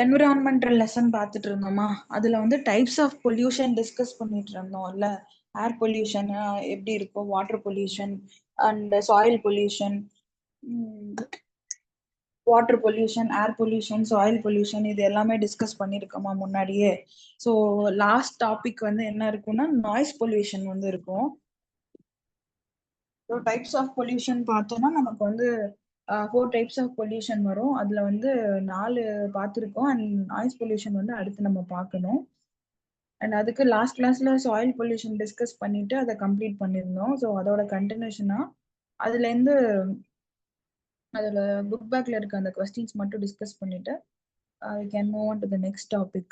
Environmental lesson பார்த்துட்டு இருந்தோமா, அதுல வந்து டைப்ஸ் ஆஃப் பொல்யூஷன் டிஸ்கஸ் பண்ணிட்டு இருந்தோம்ல. ஏர் பொல்யூஷன் எப்படி இருக்கும், water pollution and soil pollution, water pollution, air pollution, soil pollution, இது எல்லாமே டிஸ்கஸ் பண்ணிருக்கோமா முன்னாடியே. ஸோ லாஸ்ட் டாபிக் வந்து என்ன இருக்கும்னா நாய்ஸ் பொல்யூஷன் வந்து இருக்கும். ஸோ டைப்ஸ் ஆஃப் பொல்யூஷன் பார்த்தோம்னா நமக்கு வந்து 4 டைப்ஸ் ஆஃப் பொல்யூஷன் வரும். அதுல வந்து 4 பார்த்துருக்கோம். அண்ட் நாய்ஸ் பொல்யூஷன் வந்து அடுத்து நம்ம பார்க்கணும். அண்ட் அதுக்கு லாஸ்ட் கிளாஸ்ல சாயில் பொல்யூஷன் டிஸ்கஸ் பண்ணிட்டு அதை கம்ப்ளீட் பண்ணியிருந்தோம். ஸோ அதோட கண்டினியூஷனா அதுல இருந்து அதோட புக் பேக்ல இருக்க அந்த கொஸ்டின்ஸ் மட்டும் டிஸ்கஸ் பண்ணிட்டு we can move on to the next topic.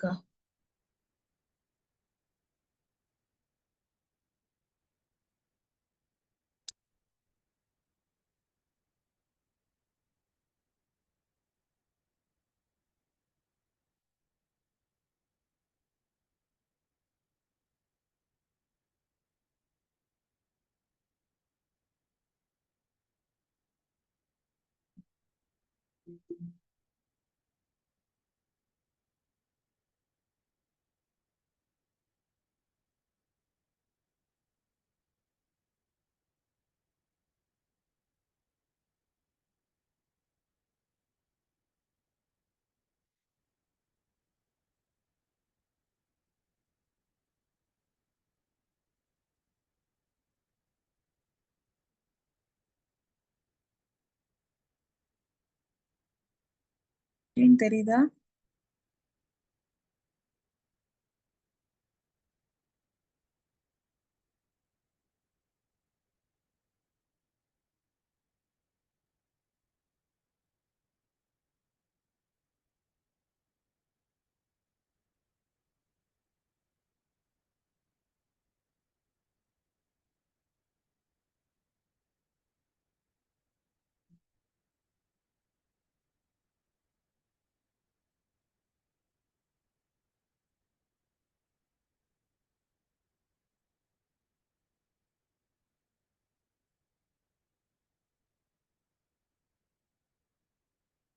தெரியுதா?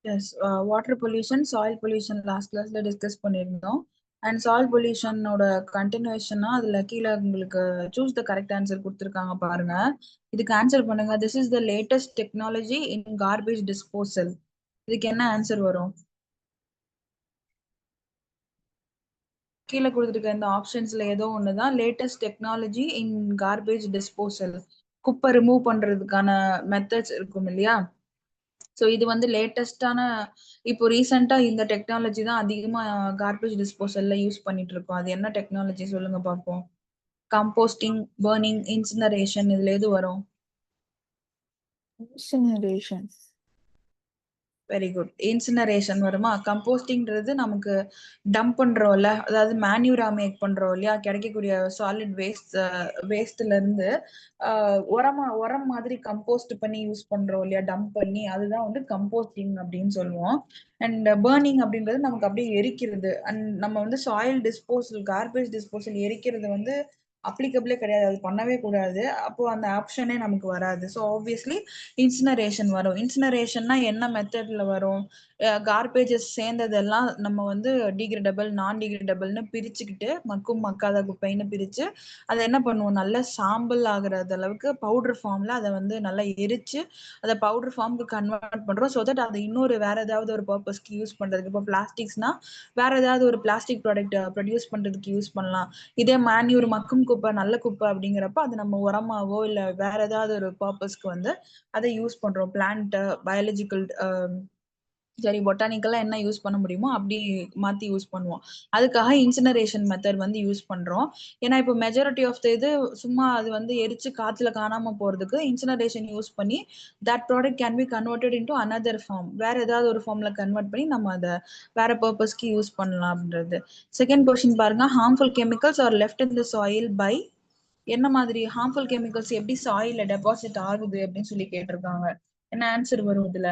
Yes, water pollution, soil pollution last கிளாஸ்ல டிஸ்கஸ் பண்ணியிருந்தோம். அண்ட் சாயில் பொல்யூஷனோட கண்டினியூஷனா அதுல கீழே உங்களுக்கு சூஸ் த கரெக்ட் ஆன்சர் கொடுத்துருக்காங்க பாருங்க. இதுக்கு ஆன்சர் பண்ணுங்க. This is the latest technology in garbage disposal. இதுக்கு என்ன ஆன்சர் வரும்? கீழே கொடுத்துருக்க இந்த ஆப்ஷன்ஸ்ல ஏதோ ஒண்ணுதான் latest technology in garbage disposal. குப்பை ரிமூவ் பண்றதுக்கான மெத்தட்ஸ் இருக்கும் இல்லையா? ஸோ இது வந்து லேட்டஸ்டான, இப்போ ரீசெண்டா இந்த டெக்னாலஜி தான் அதிகமா கார்பேஜ் டிஸ்போசல்ல யூஸ் பண்ணிட்டு இருக்கோம். அது என்ன டெக்னாலஜி சொல்லுங்க பார்ப்போம். கம்போஸ்டிங், பர்னிங், இன்சினரேஷன், இதுல எது வரும்? Incineration. Very good. இன்சினரேஷன் வருமா? கம்போஸ்டிங்கிறது நமக்கு டம்ப் பண்றோம்ல, அதாவது மேன்யூரா மேக் பண்றோம் இல்லையா, கிடைக்கக்கூடிய சாலிட் வேஸ்ட்ல இருந்து உரம் மாதிரி கம்போஸ்ட் பண்ணி யூஸ் பண்றோம் இல்லையா, டம்ப் பண்ணி, அதுதான் வந்து கம்போஸ்டிங் அப்படின்னு சொல்லுவோம். அண்ட் பர்னிங் அப்படின்றது நமக்கு அப்படியே எரிக்கிறது. அண்ட் நம்ம வந்து சாயில் டிஸ்போசல், கார்பேஜ் டிஸ்போசல் எரிக்கிறது வந்து அப்ளிகபிளே கிடையாது, அது பண்ணவே கூடாது. அப்போ அந்த ஆப்ஷனே நமக்கு வராது. ஸோ ஆப்வியஸ்லி இன்சினரேஷன் வரும். இன்சினரேஷன்னா என்ன மெத்தட்ல வரும்? கார்பேஜஸ் சேர்ந்ததெல்லாம் நம்ம வந்து டிகிரேடபிள், நான் டிகிரேடபிள்னு பிரிச்சுக்கிட்டு, மக்கும் மக்காத குப்பைன்னு பிரிச்சு அதை என்ன பண்ணுவோம், நல்ல சாம்பல் ஆகுறது அளவுக்கு பவுடர் ஃபார்ம்ல அதை வந்து நல்லா எரிச்சு அதை பவுடர் ஃபார்முக்கு கன்வெர்ட் பண்றோம். ஸோ தட் அதை இன்னொரு வேற ஏதாவது ஒரு பர்பஸ்க்கு யூஸ் பண்றதுக்கு, இப்போ பிளாஸ்டிக்ஸ்னா வேற ஏதாவது ஒரு பிளாஸ்டிக் ப்ராடக்ட் ப்ரொடியூஸ் பண்றதுக்கு யூஸ் பண்ணலாம். இதே மேன்யூர், மக்கும் குப்பை, நல்ல குப்பை அப்படிங்கிறப்ப அது நம்ம உரமாவோ இல்ல வேற ஏதாவது ஒரு பர்பஸ்க்கு வந்து அதை யூஸ் பண்றோம். பிளான்ட் பயாலஜிக்கல், சரி, பொட்டானிக்கலா என்ன யூஸ் பண்ண முடியுமோ அப்படி மாத்தி யூஸ் பண்ணுவோம். அதுக்காக இன்சினரேஷன் மெத்தட் வந்து யூஸ் பண்றோம். ஏன்னா இப்போ மெஜாரிட்டி ஆஃப் த இது சும்மா அது வந்து எரிச்சு காத்துல காணாம போறதுக்கு இன்சினரேஷன் யூஸ் பண்ணி that product can be converted into another form, வேற ஏதாவது ஒரு ஃபார்ம்ல கன்வெர்ட் பண்ணி நம்ம அதை வேற பர்பஸ்க்கு யூஸ் பண்ணலாம் அப்படின்றது. செகண்ட் கொஸ்டின் பாருங்க. Harmful chemicals are left in the soil by, என்ன மாதிரி ஹார்ம்ஃபுல் கெமிக்கல்ஸ் எப்படி சாயில்ல டெபாசிட் ஆகுது அப்படின்னு சொல்லி கேட்டிருக்காங்க. என்ன ஆன்சர் வரும் இதுல?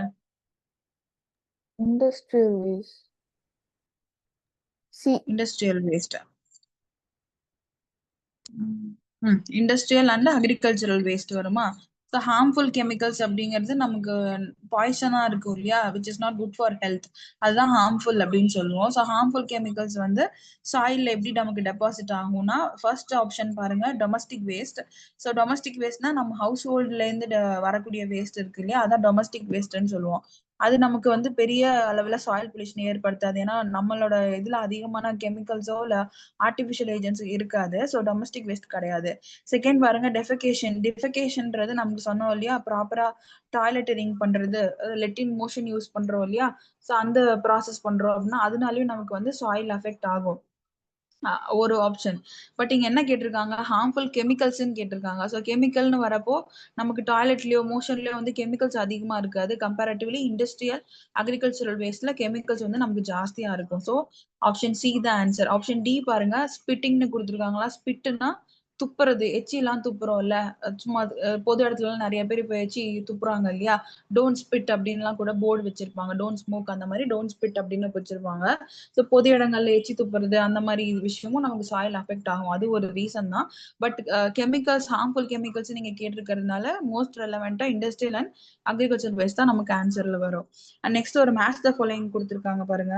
Industrial waste. C. Industrial waste. Industrial and agricultural waste வருமா? ஸோ ஹார்ம்ஃபுல் கெமிக்கல்ஸ் அப்படிங்கிறது நமக்கு பாய்சனா இருக்கும் இல்லையா, which is not good for health. அதுதான் ஹார்ம்ஃபுல் அப்படின்னு சொல்லுவோம். ஸோ ஹார்ம்ஃபுல் கெமிக்கல்ஸ் வந்து சாயில்ல எப்படி நமக்கு டெபாசிட் ஆகும்னா, ஃபர்ஸ்ட் ஆப்ஷன் பாருங்க, டொமஸ்டிக் வேஸ்ட். ஸோ டொமஸ்டிக் வேஸ்ட்னா நம்ம ஹவுஸ் ஹோல்ட்ல இருந்து வரக்கூடிய வேஸ்ட் இருக்கு இல்லையா, அதான் டொமஸ்டிக் வேஸ்ட்னு சொல்லுவோம். அது நமக்கு வந்து பெரிய அளவுல சாயில் பொல்யூஷன் ஏற்படுத்தாது. ஏன்னா நம்மளோட இதுல அதிகமான கெமிக்கல்ஸோ இல்ல ஆர்டிபிஷியல் ஏஜென்ட்ஸ் இருக்காது. ஸோ டொமஸ்டிக் வேஸ்ட் கிடையாது. செகண்ட் பாருங்க, டெஃபெகேஷன். டெஃபெகேஷன்ன்றது நமக்கு சொன்னோம் இல்லையா, ப்ராப்பரா டாய்லெட்டரிங் பண்றது, லெட்டின் மோஷன் யூஸ் பண்றோம் இல்லையா, ஸோ அந்த ப்ராசஸ் பண்றோம் அப்படின்னா அதனாலயும் நமக்கு வந்து சாயில் அஃபெக்ட் ஆகும். ஒரு ஆப்ஷன். பட் இங்க என்ன கேட்டிருக்காங்க, ஹார்ம்ஃபுல் கெமிக்கல்ஸ்ன்னு கேட்டிருக்காங்க. ஸோ கெமிக்கல்னு வரப்போ நமக்கு டாய்லெட்லயோ மோஷன்லயோ வந்து கெமிக்கல்ஸ் அதிகமா இருக்காது. கம்பேரட்டிவ்லி இண்டஸ்ட்ரியல் அக்ரிகல்ச்சரல் வேஸ்ட்ல கெமிக்கல்ஸ் வந்து நமக்கு ஜாஸ்தியா இருக்கும். ஸோ ஆப்ஷன் சி தான் ஆன்சர். ஆப்ஷன் டி பாருங்க, ஸ்பிட்டிங்னு கொடுத்துருக்காங்களா. ஸ்பிட்னா துப்புறது, எச்சிலாம் துப்புறோம்ல, சும்மா பொது இடத்துல நிறைய பேர் இப்ப எச்சி துப்புறாங்க இல்லையா, டோன்ட் ஸ்பிட் அப்படின்லாம் கூட போர்டு வச்சிருப்பாங்க. டோன்ட் ஸ்மோக் அந்த மாதிரி டோன்ட் ஸ்பிட் அப்படின்னு வச்சிருப்பாங்க. ஸோ பொது இடங்கள்ல எச்சி துப்புறது அந்த மாதிரி விஷயமும் நமக்கு சாயில் அஃபெக்ட் ஆகும். அது ஒரு ரீசன் தான். பட் கெமிக்கல்ஸ், ஹார்ம்ஃபுல் கெமிக்கல்ஸ் நீங்க கேட்டிருக்கிறதுனால மோஸ்ட் ரெலவெண்டா இண்டஸ்ட்ரியல் அண்ட் அக்ரிகல்ச்சர் வேஸ்ட் தான் நமக்கு ஆன்சர்ல வரும். அண்ட் நெக்ஸ்ட் ஒரு மேட்ச் த ஃபாலோயிங் கொடுத்துருக்காங்க பாருங்க.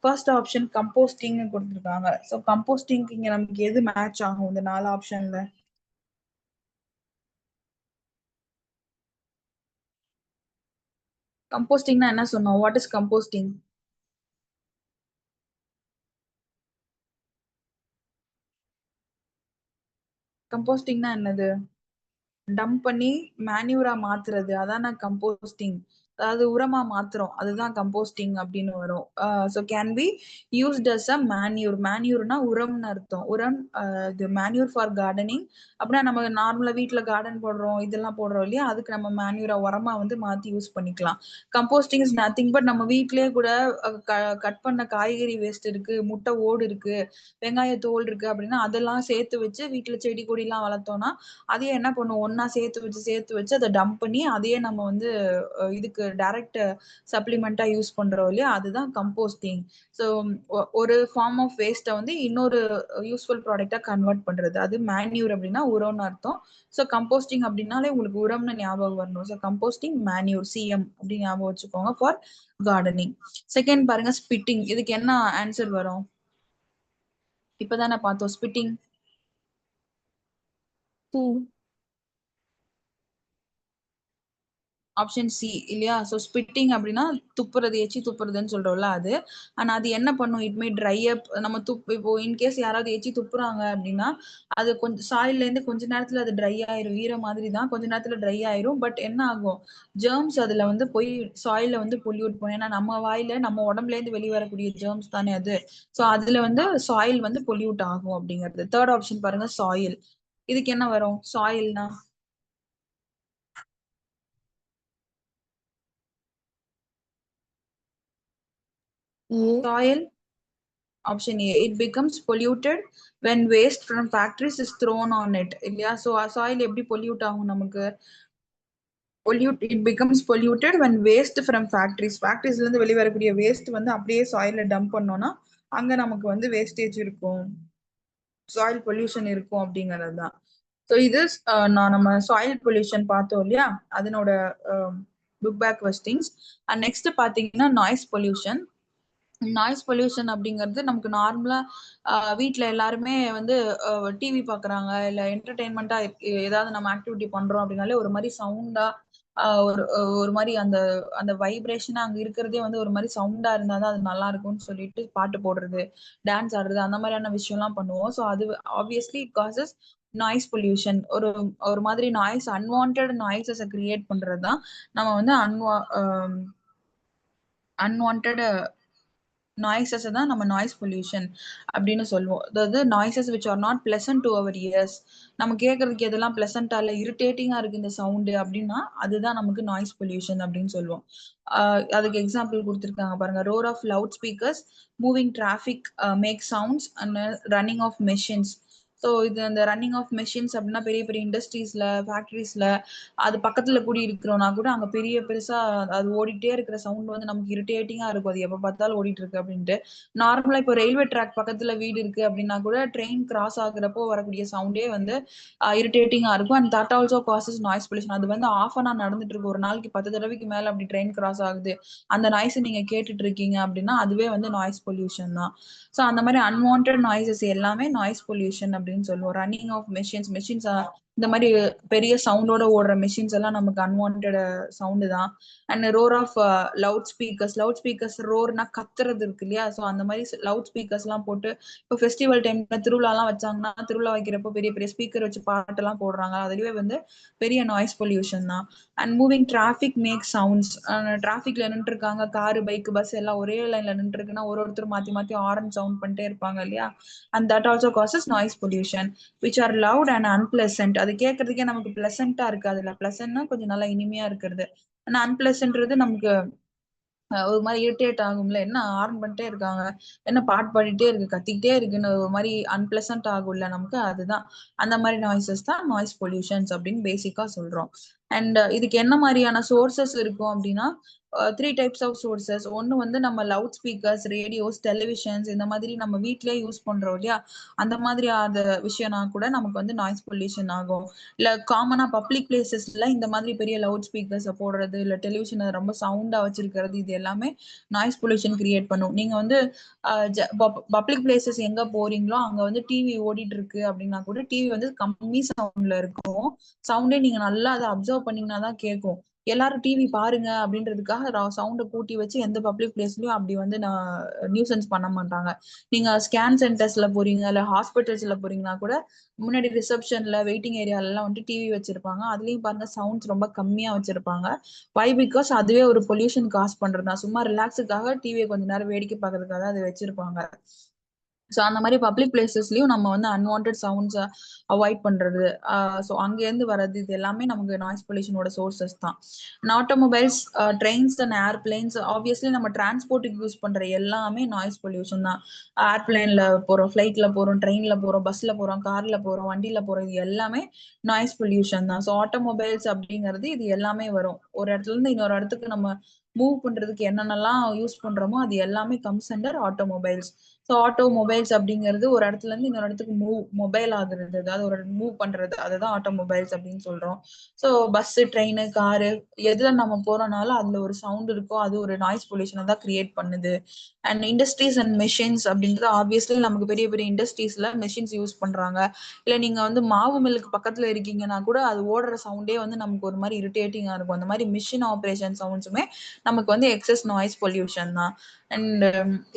ஃபர்ஸ்ட் ஆப்ஷன் கம்போஸ்டிங்னு கொடுத்துருக்காங்க. ஸோ கம்போஸ்டிங் இங்க நமக்கு எது மேட்ச் ஆகும் இந்த 4 ஆப்ஷன்ல? கம்போஸ்டிங்னா என்ன சொன்னோம்? What is composting? கம்போஸ்டிங்னா என்னது? டம்ப் பண்ணி மேன்யூரா மாத்துறது, அதான கம்போஸ்டிங். அதாவது உரமா மாத்துறோம், அதுதான் கம்போஸ்டிங் அப்படின்னு வரும். So can be used as a manure. மேன்யூர்னா உரம்னு அர்த்தம். உரம், இது மேன்யூர் ஃபார் கார்டனிங். அப்படின்னா நம்ம நார்மலா வீட்ல கார்டன் போடுறோம், இதெல்லாம் போடுறோம் இல்லையா, அதுக்கு நம்ம மேன்யூரா உரமா வந்து மாத்தி யூஸ் பண்ணிக்கலாம். கம்போஸ்டிங் இஸ் நத்திங் பட் நம்ம வீட்லயே கூட கட் பண்ண காய்கறி வேஸ்ட் இருக்கு, முட்டை ஓடு இருக்கு, வெங்காய தோல் இருக்கு அப்படின்னா அதெல்லாம் சேர்த்து வச்சு வீட்டுல செடி கொடி எல்லாம் வளர்த்தோம்னா அதையே என்ன பண்ணுவோம், ஒன்னா சேர்த்து வச்சு அதை டம்ப் பண்ணி அதையே நம்ம வந்து இதுக்கு டைரக்ட் சப்ளிமெண்டா யூஸ் பண்றோம் இல்லையா, அதுதான் கம்போஸ்டிங். ஸோ ஒரு ஃபார்ம் ஆஃப் வேஸ்ட்டை வந்து இன்னொரு யூஸ்ஃபுல் ப்ராடக்டா கன்வெர்ட் பண்றது, அது மேன்யூர் அப்படின்னா உரம்னு அர்த்தம். ஸோ கம்போஸ்டிங் அப்படின்னாலே உங்களுக்கு உரம்னு ஞாபகம் வரணும். ஸோ கம்போஸ்டிங் மேன்யூர், சிஎம் அப்படின்னு ஞாபகம் வச்சுக்கோங்க ஃபார் கார்டனிங். செகண்ட் பாருங்க, ஸ்பிட்டிங். இதுக்கு என்ன ஆன்சர் வரும்? இப்பதானே பார்த்தோம் ஸ்பிட்டிங். சி. ஆப்ஷன் சி இல்லையா. ஸோ ஸ்பிட்டிங் அப்படின்னா துப்புறது, எச்சி துப்புறதுன்னு சொல்றோம்ல அது. ஆனா அது என்ன பண்ணும், இட் மே ட்ரை அப். நம்ம இப்போ இன்கேஸ் யாராவது எச்சி துப்புறாங்க அப்படின்னா அது கொஞ்சம் சாயில்ல இருந்து கொஞ்ச நேரத்துல அது ட்ரை ஆயிரும். ஈர மாதிரி தான், கொஞ்ச நேரத்துல ட்ரை ஆயிரும். பட் என்ன ஆகும், ஜெர்ம்ஸ் அதுல வந்து போய் சாயில வந்து பொல்யூட் பண்ணும். ஏன்னா நம்ம வாயில நம்ம உடம்புல இருந்து வெளிவரக்கூடிய ஜெர்ம்ஸ் தானே அது. ஸோ அதுல வந்து சாயில் வந்து பொல்யூட் ஆகும் அப்படிங்கிறது. தேர்ட் ஆப்ஷன் பாருங்க, சாயில். இதுக்கு என்ன வரும், சாயில்னா? ஏ. Soil. Option A, it becomes polluted when waste from factories is thrown on it. இல்லையா? So soil எப்படி pollute ஆகும் நமக்கு? It becomes polluted when waste from factories. Factories இருந்து வெளிவரக்கூடிய waste வந்து அப்படியே soilல dump பண்ணோம்னா அங்க நமக்கு வந்து wastage இருக்கும், சாயில் பொல்யூஷன் இருக்கும் அப்படிங்கிறது தான். ஸோ இது நம்ம சாயில் பொல்யூஷன் பார்த்தோம் இல்லையா, அதனோட book back questions. And next பாத்தீங்கன்னா நாய்ஸ் பொல்யூஷன். நாய்ஸ் பொல்யூஷன் அப்படிங்கிறது நமக்கு நார்மலா வீட்ல எல்லாருமே வந்து டிவி பாக்குறாங்க இல்ல என்டர்டெயின்மெண்டா ஏதாவது நம்ம ஆக்டிவிட்டி பண்றோம் அப்படின்னாலே ஒரு மாதிரி சவுண்டா, ஒரு ஒரு மாதிரி அந்த அந்த வைப்ரேஷனா அங்க இருக்கிறதே வந்து ஒரு மாதிரி சவுண்டா இருந்தாதான் அது நல்லா இருக்கும்னு சொல்லிட்டு பாட்டு போடுறது, டான்ஸ் ஆடுறது, அந்த மாதிரியான விஷயம்லாம் பண்ணுவோம். ஸோ அது obviously it causes noise pollution. ஒரு ஒரு மாதிரி நாய்ஸ், அன்வான்ட் நாய்ஸஸை கிரியேட் பண்றதுதான் நம்ம வந்து அன்வான்ட் நாய்ஸஸ் தான் நம்ம நாய்ஸ் பொல்யூஷன் அப்படின்னு சொல்லுவோம். அதாவது noises which are not pleasant to our ears. நம்ம கேட்கறதுக்கு எதெல்லாம் பிளசண்டா இல்ல, இரிட்டேட்டிங்கா இருக்கு இந்த சவுண்டு அப்படின்னா அதுதான் நமக்கு நாய்ஸ் பொல்யூஷன் அப்படின்னு சொல்லுவோம். அதுக்கு எக்ஸாம்பிள் கொடுத்துருக்காங்க பாருங்க, roar of loud speakers, moving traffic make sounds, and running of machines. So இது அந்த ரன்னிங் ஆஃப் மெஷின்ஸ் அப்படின்னா பெரிய பெரிய இண்டஸ்ட்ரீஸ்ல, ஃபேக்டரிஸ்ல அது பக்கத்துல கூடி இருக்கிறோம்னா கூட அங்க பெரிய பெருசா அது ஓடிட்டே இருக்கிற சவுண்ட் வந்து நமக்கு இரிட்டேட்டிங்கா இருக்கும். அது எப்ப பார்த்தாலும் ஓடிட்டு இருக்கு அப்படின்ட்டு. நார்மலா இப்போ ரயில்வே ட்ராக் பக்கத்துல வீடு இருக்கு அப்படின்னா கூட ட்ரெயின் கிராஸ் ஆகுறப்போ வரக்கூடிய சவுண்டே வந்து இரிட்டேட்டிங்கா இருக்கும். And that also causes noise pollution. அது வந்து ஆஃப் அன் நடந்துட்டு இருக்கு. ஒரு நாளைக்கு 10 தடவைக்கு மேல அப்படி ட்ரெயின் கிராஸ் ஆகுது. அந்த நாய்ஸ் நீங்க கேட்டுட்டு இருக்கீங்க அப்படின்னா அதுவே வந்து நாய்ஸ் பொல்யூஷன் தான். ஸோ அந்த மாதிரி அன்வான்ட் நாய்ஸஸ் எல்லாமே நாய்ஸ் பொல்யூஷன் அப்படின்னு சொல்லுவோம். ரன்னிங் ஆஃப் மெஷின்ஸ் இந்த மாதிரி பெரிய சவுண்டோட ஓடுற மெஷின்ஸ் எல்லாம் நமக்கு அன்வான்ட் சவுண்டு தான். And roar of loud speakers ரோர்னா கத்துறது இருக்கு இல்லையா? ஸோ அந்த மாதிரி லவுட் ஸ்பீக்கர்ஸ் எல்லாம் போட்டு இப்போ ஃபெஸ்டிவல் டைம்ல திருவிழாலாம் வச்சாங்கன்னா திருவிழா வைக்கிறப்போ பெரிய பெரிய ஸ்பீக்கர் வச்சு பாட்டெல்லாம் போடுறாங்க. அதுலயே வந்து பெரிய நாய்ஸ் பொல்யூஷன் தான். And moving traffic make sounds. டிராஃபிக்ல நின்று இருக்காங்க, காரு பைக் பஸ் எல்லாம் ஒரே லைன்ல நின்று இருக்குன்னா ஒருத்தர் மாத்தி மாத்தி ஹாரன் சவுண்ட் பண்ணிட்டே இருப்பாங்க இல்லையா? And that also causes noise pollution which are loud and unpleasant. அது கேட்கறதுக்கே நமக்கு பிளசண்டா இருக்கு. அதுல பிளசன்ட்னா கொஞ்சம் நல்லா இனிமையா இருக்கிறது. ஆனா அன்பிளசன்ட்றது நமக்கு ஒரு மாதிரி இரிட்டேட் ஆகும்ல, என்ன ஹார்ன் பண்ணிட்டே இருக்காங்க, என்ன பாட்டு பாடிட்டே இருக்கு, கத்திக்கிட்டே இருக்குன்னு ஒரு மாதிரி அன்பிளசன்ட் ஆகும்ல நமக்கு. அதுதான் அந்த மாதிரி நாய்ஸஸ் தான் நாய்ஸ் பொல்யூஷன்ஸ் அப்படின்னு பேசிக்கா சொல்றோம். அண்ட் இதுக்கு என்ன மாதிரியான சோர்சஸ் இருக்கும் அப்படின்னா 3 டைப்ஸ் ஆஃப் சோர்சஸ். ஒன்னு வந்து நம்ம லவுட் ஸ்பீக்கர்ஸ், ரேடியோஸ், டெலிவிஷன்ஸ் இந்த மாதிரி நம்ம வீட்லயே யூஸ் பண்றோம் இல்லையா? அந்த மாதிரி விஷயம்னா கூட நமக்கு வந்து நாய்ஸ் பொல்யூஷன் ஆகும். இல்ல காமனா பப்ளிக் பிளேசஸ்ல இந்த மாதிரி பெரிய லவுட் ஸ்பீக்கர்ஸ் போடுறது, இல்ல டெலிவிஷனை ரொம்ப சவுண்டா வச்சிருக்கிறது, இது எல்லாமே நாய்ஸ் பொல்யூஷன் கிரியேட் பண்ணும். நீங்க வந்து பப்ளிக் பிளேசஸ் எங்க போறீங்களோ அங்க வந்து டிவி ஓடிட்டு இருக்கு அப்படின்னா கூட டிவி வந்து கம்மி சவுண்ட்ல இருக்கும். சவுண்டே நீங்க நல்லா அதை அப்சர்வ் பண்ணீங்கன்னா தான் கேட்கும். எல்லாரும் டிவி பாருங்க அப்படின்றதுக்காக சவுண்டை கூட்டி வச்சு எந்த பப்ளிக் பிளேஸ்லயும் அப்படி வந்து நான் நியூசன்ஸ் பண்ண மாட்டாங்க. நீங்க ஸ்கேன் சென்டர்ஸ்ல போறீங்க இல்ல ஹாஸ்பிட்டல்ஸ்ல போறீங்கன்னா கூட முன்னாடி ரிசப்ஷன்ல வெயிட்டிங் ஏரியால எல்லாம் வந்துட்டு டிவி வச்சிருப்பாங்க. அதுலயும் பாருங்க சவுண்ட்ஸ் ரொம்ப கம்மியா வச்சிருப்பாங்க. வை பிகாஸ் அதுவே ஒரு பொல்யூஷன் காஸ் பண்றதுதான். சும்மா ரிலாக்ஸுக்காக டிவியை கொஞ்ச நேரம் வேடிக்கை பார்க்கறதுக்காக அதை வச்சிருப்பாங்க. ஸோ அந்த மாதிரி பப்ளிக் பிளேசஸ்லயும் நம்ம வந்து அன்வான்ட் சவுண்ட்ஸை அவாய்ட் பண்றது, ஸோ அங்கேருந்து வர்றது இது எல்லாமே நமக்கு நாய்ஸ் பொல்யூஷனோட சோர்சஸ் தான். Automobiles, trains and airplanes obviously நம்ம டிரான்ஸ்போர்ட்டுக்கு யூஸ் பண்ற எல்லாமே நாய்ஸ் பொல்யூஷன் தான். ஏர்பிளைன்ல போறோம், ஃபிளைட்ல போறோம், ட்ரெயின்ல போறோம், பஸ்ல போறோம், கார்ல போறோம், வண்டியில போறோம், இது எல்லாமே நாய்ஸ் பொல்யூஷன் தான். ஸோ ஆட்டோமொபைல்ஸ் அப்படிங்கிறது இது எல்லாமே வரும். ஒரு இடத்துல இருந்து இன்னொரு இடத்துக்கு நம்ம மூவ் பண்றதுக்கு என்னென்னலாம் யூஸ் பண்றோமோ அது எல்லாமே comes under automobiles. So automobiles அப்படிங்கிறது ஒரு இடத்துல இருந்து இன்னொரு இடத்துக்கு மொபைல் ஆகுறது, அதாவது ஒரு மூவ் பண்றது, அதுதான் ஆட்டோமொபைல்ஸ் அப்படின்னு சொல்றோம். ஸோ பஸ், ட்ரெயின், காரு எதுல நம்ம போறோம்னாலும் அதுல ஒரு சவுண்ட் இருக்கோ அது ஒரு நாய்ஸ் பொல்யூஷனை தான் கிரியேட் பண்ணுது. அண்ட் இண்டஸ்ட்ரீஸ் அண்ட் மெஷின்ஸ் அப்படின்றது ஆப்வியஸ்லி நமக்கு பெரிய பெரிய இண்டஸ்ட்ரீஸ்ல மெஷின்ஸ் யூஸ் பண்றாங்க. இல்ல நீங்க வந்து மாவு மில்லுக்கு பக்கத்துல இருக்கீங்கன்னா கூட அது ஓடுற சவுண்டே வந்து நமக்கு ஒரு மாதிரி இரிட்டேட்டிங்கா இருக்கும். அந்த மாதிரி மிஷின் ஆப்ரேஷன் சவுண்ட்ஸுமே நமக்கு வந்து எக்ஸஸ் நாய்ஸ் பொல்யூஷன் தான். அண்ட்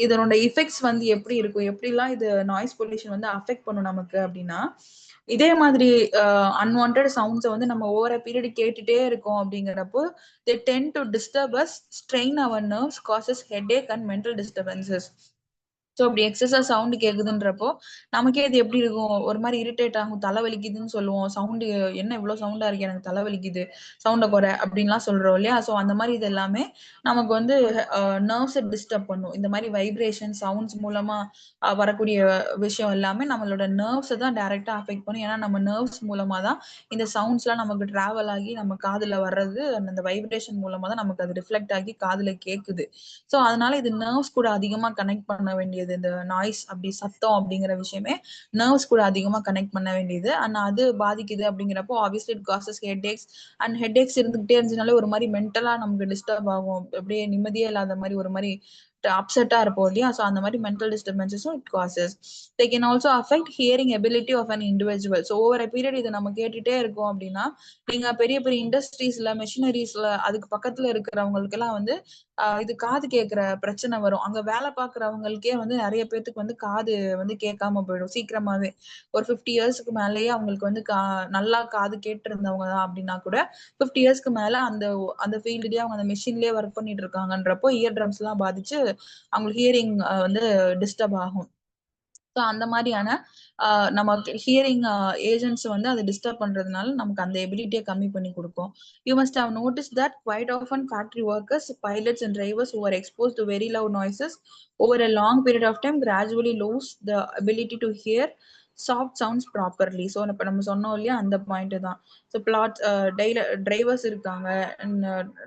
இதனோட எஃபெக்ட்ஸ் வந்து எப்படி இருக்கும், எப்படிலாம் இது நாய்ஸ் பொல்யூஷன் வந்து அஃபெக்ட் பண்ணும் நமக்கு அப்படின்னா, இதே மாதிரி அன்வான்ட் சவுண்ட்ஸை வந்து நம்ம ஓவர பீரியட் கேட்டுட்டே இருக்கோம் அப்படிங்கிறப்போ they tend to disturb us, strain our nerves, causes headache and mental disturbances. So அப்படி எக்ஸஸா சவுண்ட் கேக்குதுன்றப்போ நமக்கே இது எப்படி இருக்கும், ஒரு மாதிரி இரிட்டேட் ஆகும், தலைவலிக்குதுன்னு சொல்லுவோம். சவுண்டு என்ன இவ்வளவு சவுண்டா இருக்கு, எனக்கு தலைவலிக்குது, சவுண்ட குறை அப்படின்லாம் சொல்றோம் இல்லையா? ஸோ அந்த மாதிரி இது எல்லாமே நமக்கு வந்து நர்வ்ஸை டிஸ்டர்ப் பண்ணும். இந்த மாதிரி வைப்ரேஷன் சவுண்ட்ஸ் மூலமா வரக்கூடிய விஷயம் எல்லாமே நம்மளோட நர்வ்ஸை தான் டைரக்டா அஃபெக்ட் பண்ணும். ஏன்னா நம்ம நர்வ்ஸ் மூலமா தான் இந்த சவுண்ட்ஸ்லாம் நமக்கு டிராவல் ஆகி நம்ம காதுல வர்றது, அந்த வைப்ரேஷன் மூலமா தான் நமக்கு அது ரிஃப்ளெக்ட் ஆகி காதுல கேக்குது. ஸோ அதனால இது நர்வ்ஸ் கூட அதிகமா கனெக்ட் பண்ண வேண்டியது. இந்த நாய்ஸ் அப்படி சத்தம் அப்படிங்கிற விஷயமே நர்வ்ஸ் கூட அதிகமா கனெக்ட் பண்ண வேண்டியது. ஆனா அது பாதிக்குது அப்படிங்கிறப்போ obviously it causes headaches. And headaches இருந்துகிட்டே இருந்துச்சுனாலே ஒரு மாதிரி மென்டலா நமக்கு டிஸ்டர்ப் ஆகும். அப்படியே நிம்மதியே இல்லாத மாதிரி ஒரு மாதிரி அப்செட்டா இருப்போம் இல்லையா? ஸோ அந்த மாதிரி மென்டல் டிஸ்டர்பன்சஸும் it causes. They can also affect hearing ability of an individual. So over a period இதை நம்ம கேட்டுட்டே இருக்கோம் அப்படின்னா நீங்க பெரிய பெரிய இண்டஸ்ட்ரீஸ்ல மெஷினரிஸ்ல அதுக்கு பக்கத்துல இருக்கிறவங்களுக்கு எல்லாம் வந்து இது காது கேட்கிற பிரச்சனை வரும். அங்க வேலை பார்க்கறவங்களுக்கே வந்து நிறைய பேத்துக்கு வந்து காது வந்து கேட்காம போயிடும் சீக்கிரமாவே. ஒரு 50 இயர்ஸ்க்கு மேலேயே அவங்களுக்கு வந்து நல்லா காது கேட்டு இருந்தவங்க தான் அப்படின்னா கூட 50 இயர்ஸ்க்கு மேல அந்த அந்த ஃபீல்டுலயே அவங்க அந்த மிஷின்லயே ஒர்க் பண்ணிட்டு இருக்காங்கன்றப்போ இயர் ட்ரம்ஸ் எல்லாம் பாதிச்சு அவங்களுக்கு ஹியரிங் வந்து டிஸ்டர்ப் ஆகும். ஸோ அந்த மாதிரியான நமக்கு ஹியரிங் ஏஜென்ட்ஸ் வந்து அதை டிஸ்டர்ப் பண்றதுனால நமக்கு அந்த எபிலிட்டியை கம்மி பண்ணி கொடுக்கும். You must have noticed that quite often factory workers, pilots and drivers who are exposed to very loud noises over a long period of time gradually lose the ability to hear soft sounds properly. So இப்போ நம்ம சொன்னோம் இல்லையா, அந்த point தான். So plot drivers இருக்காங்க,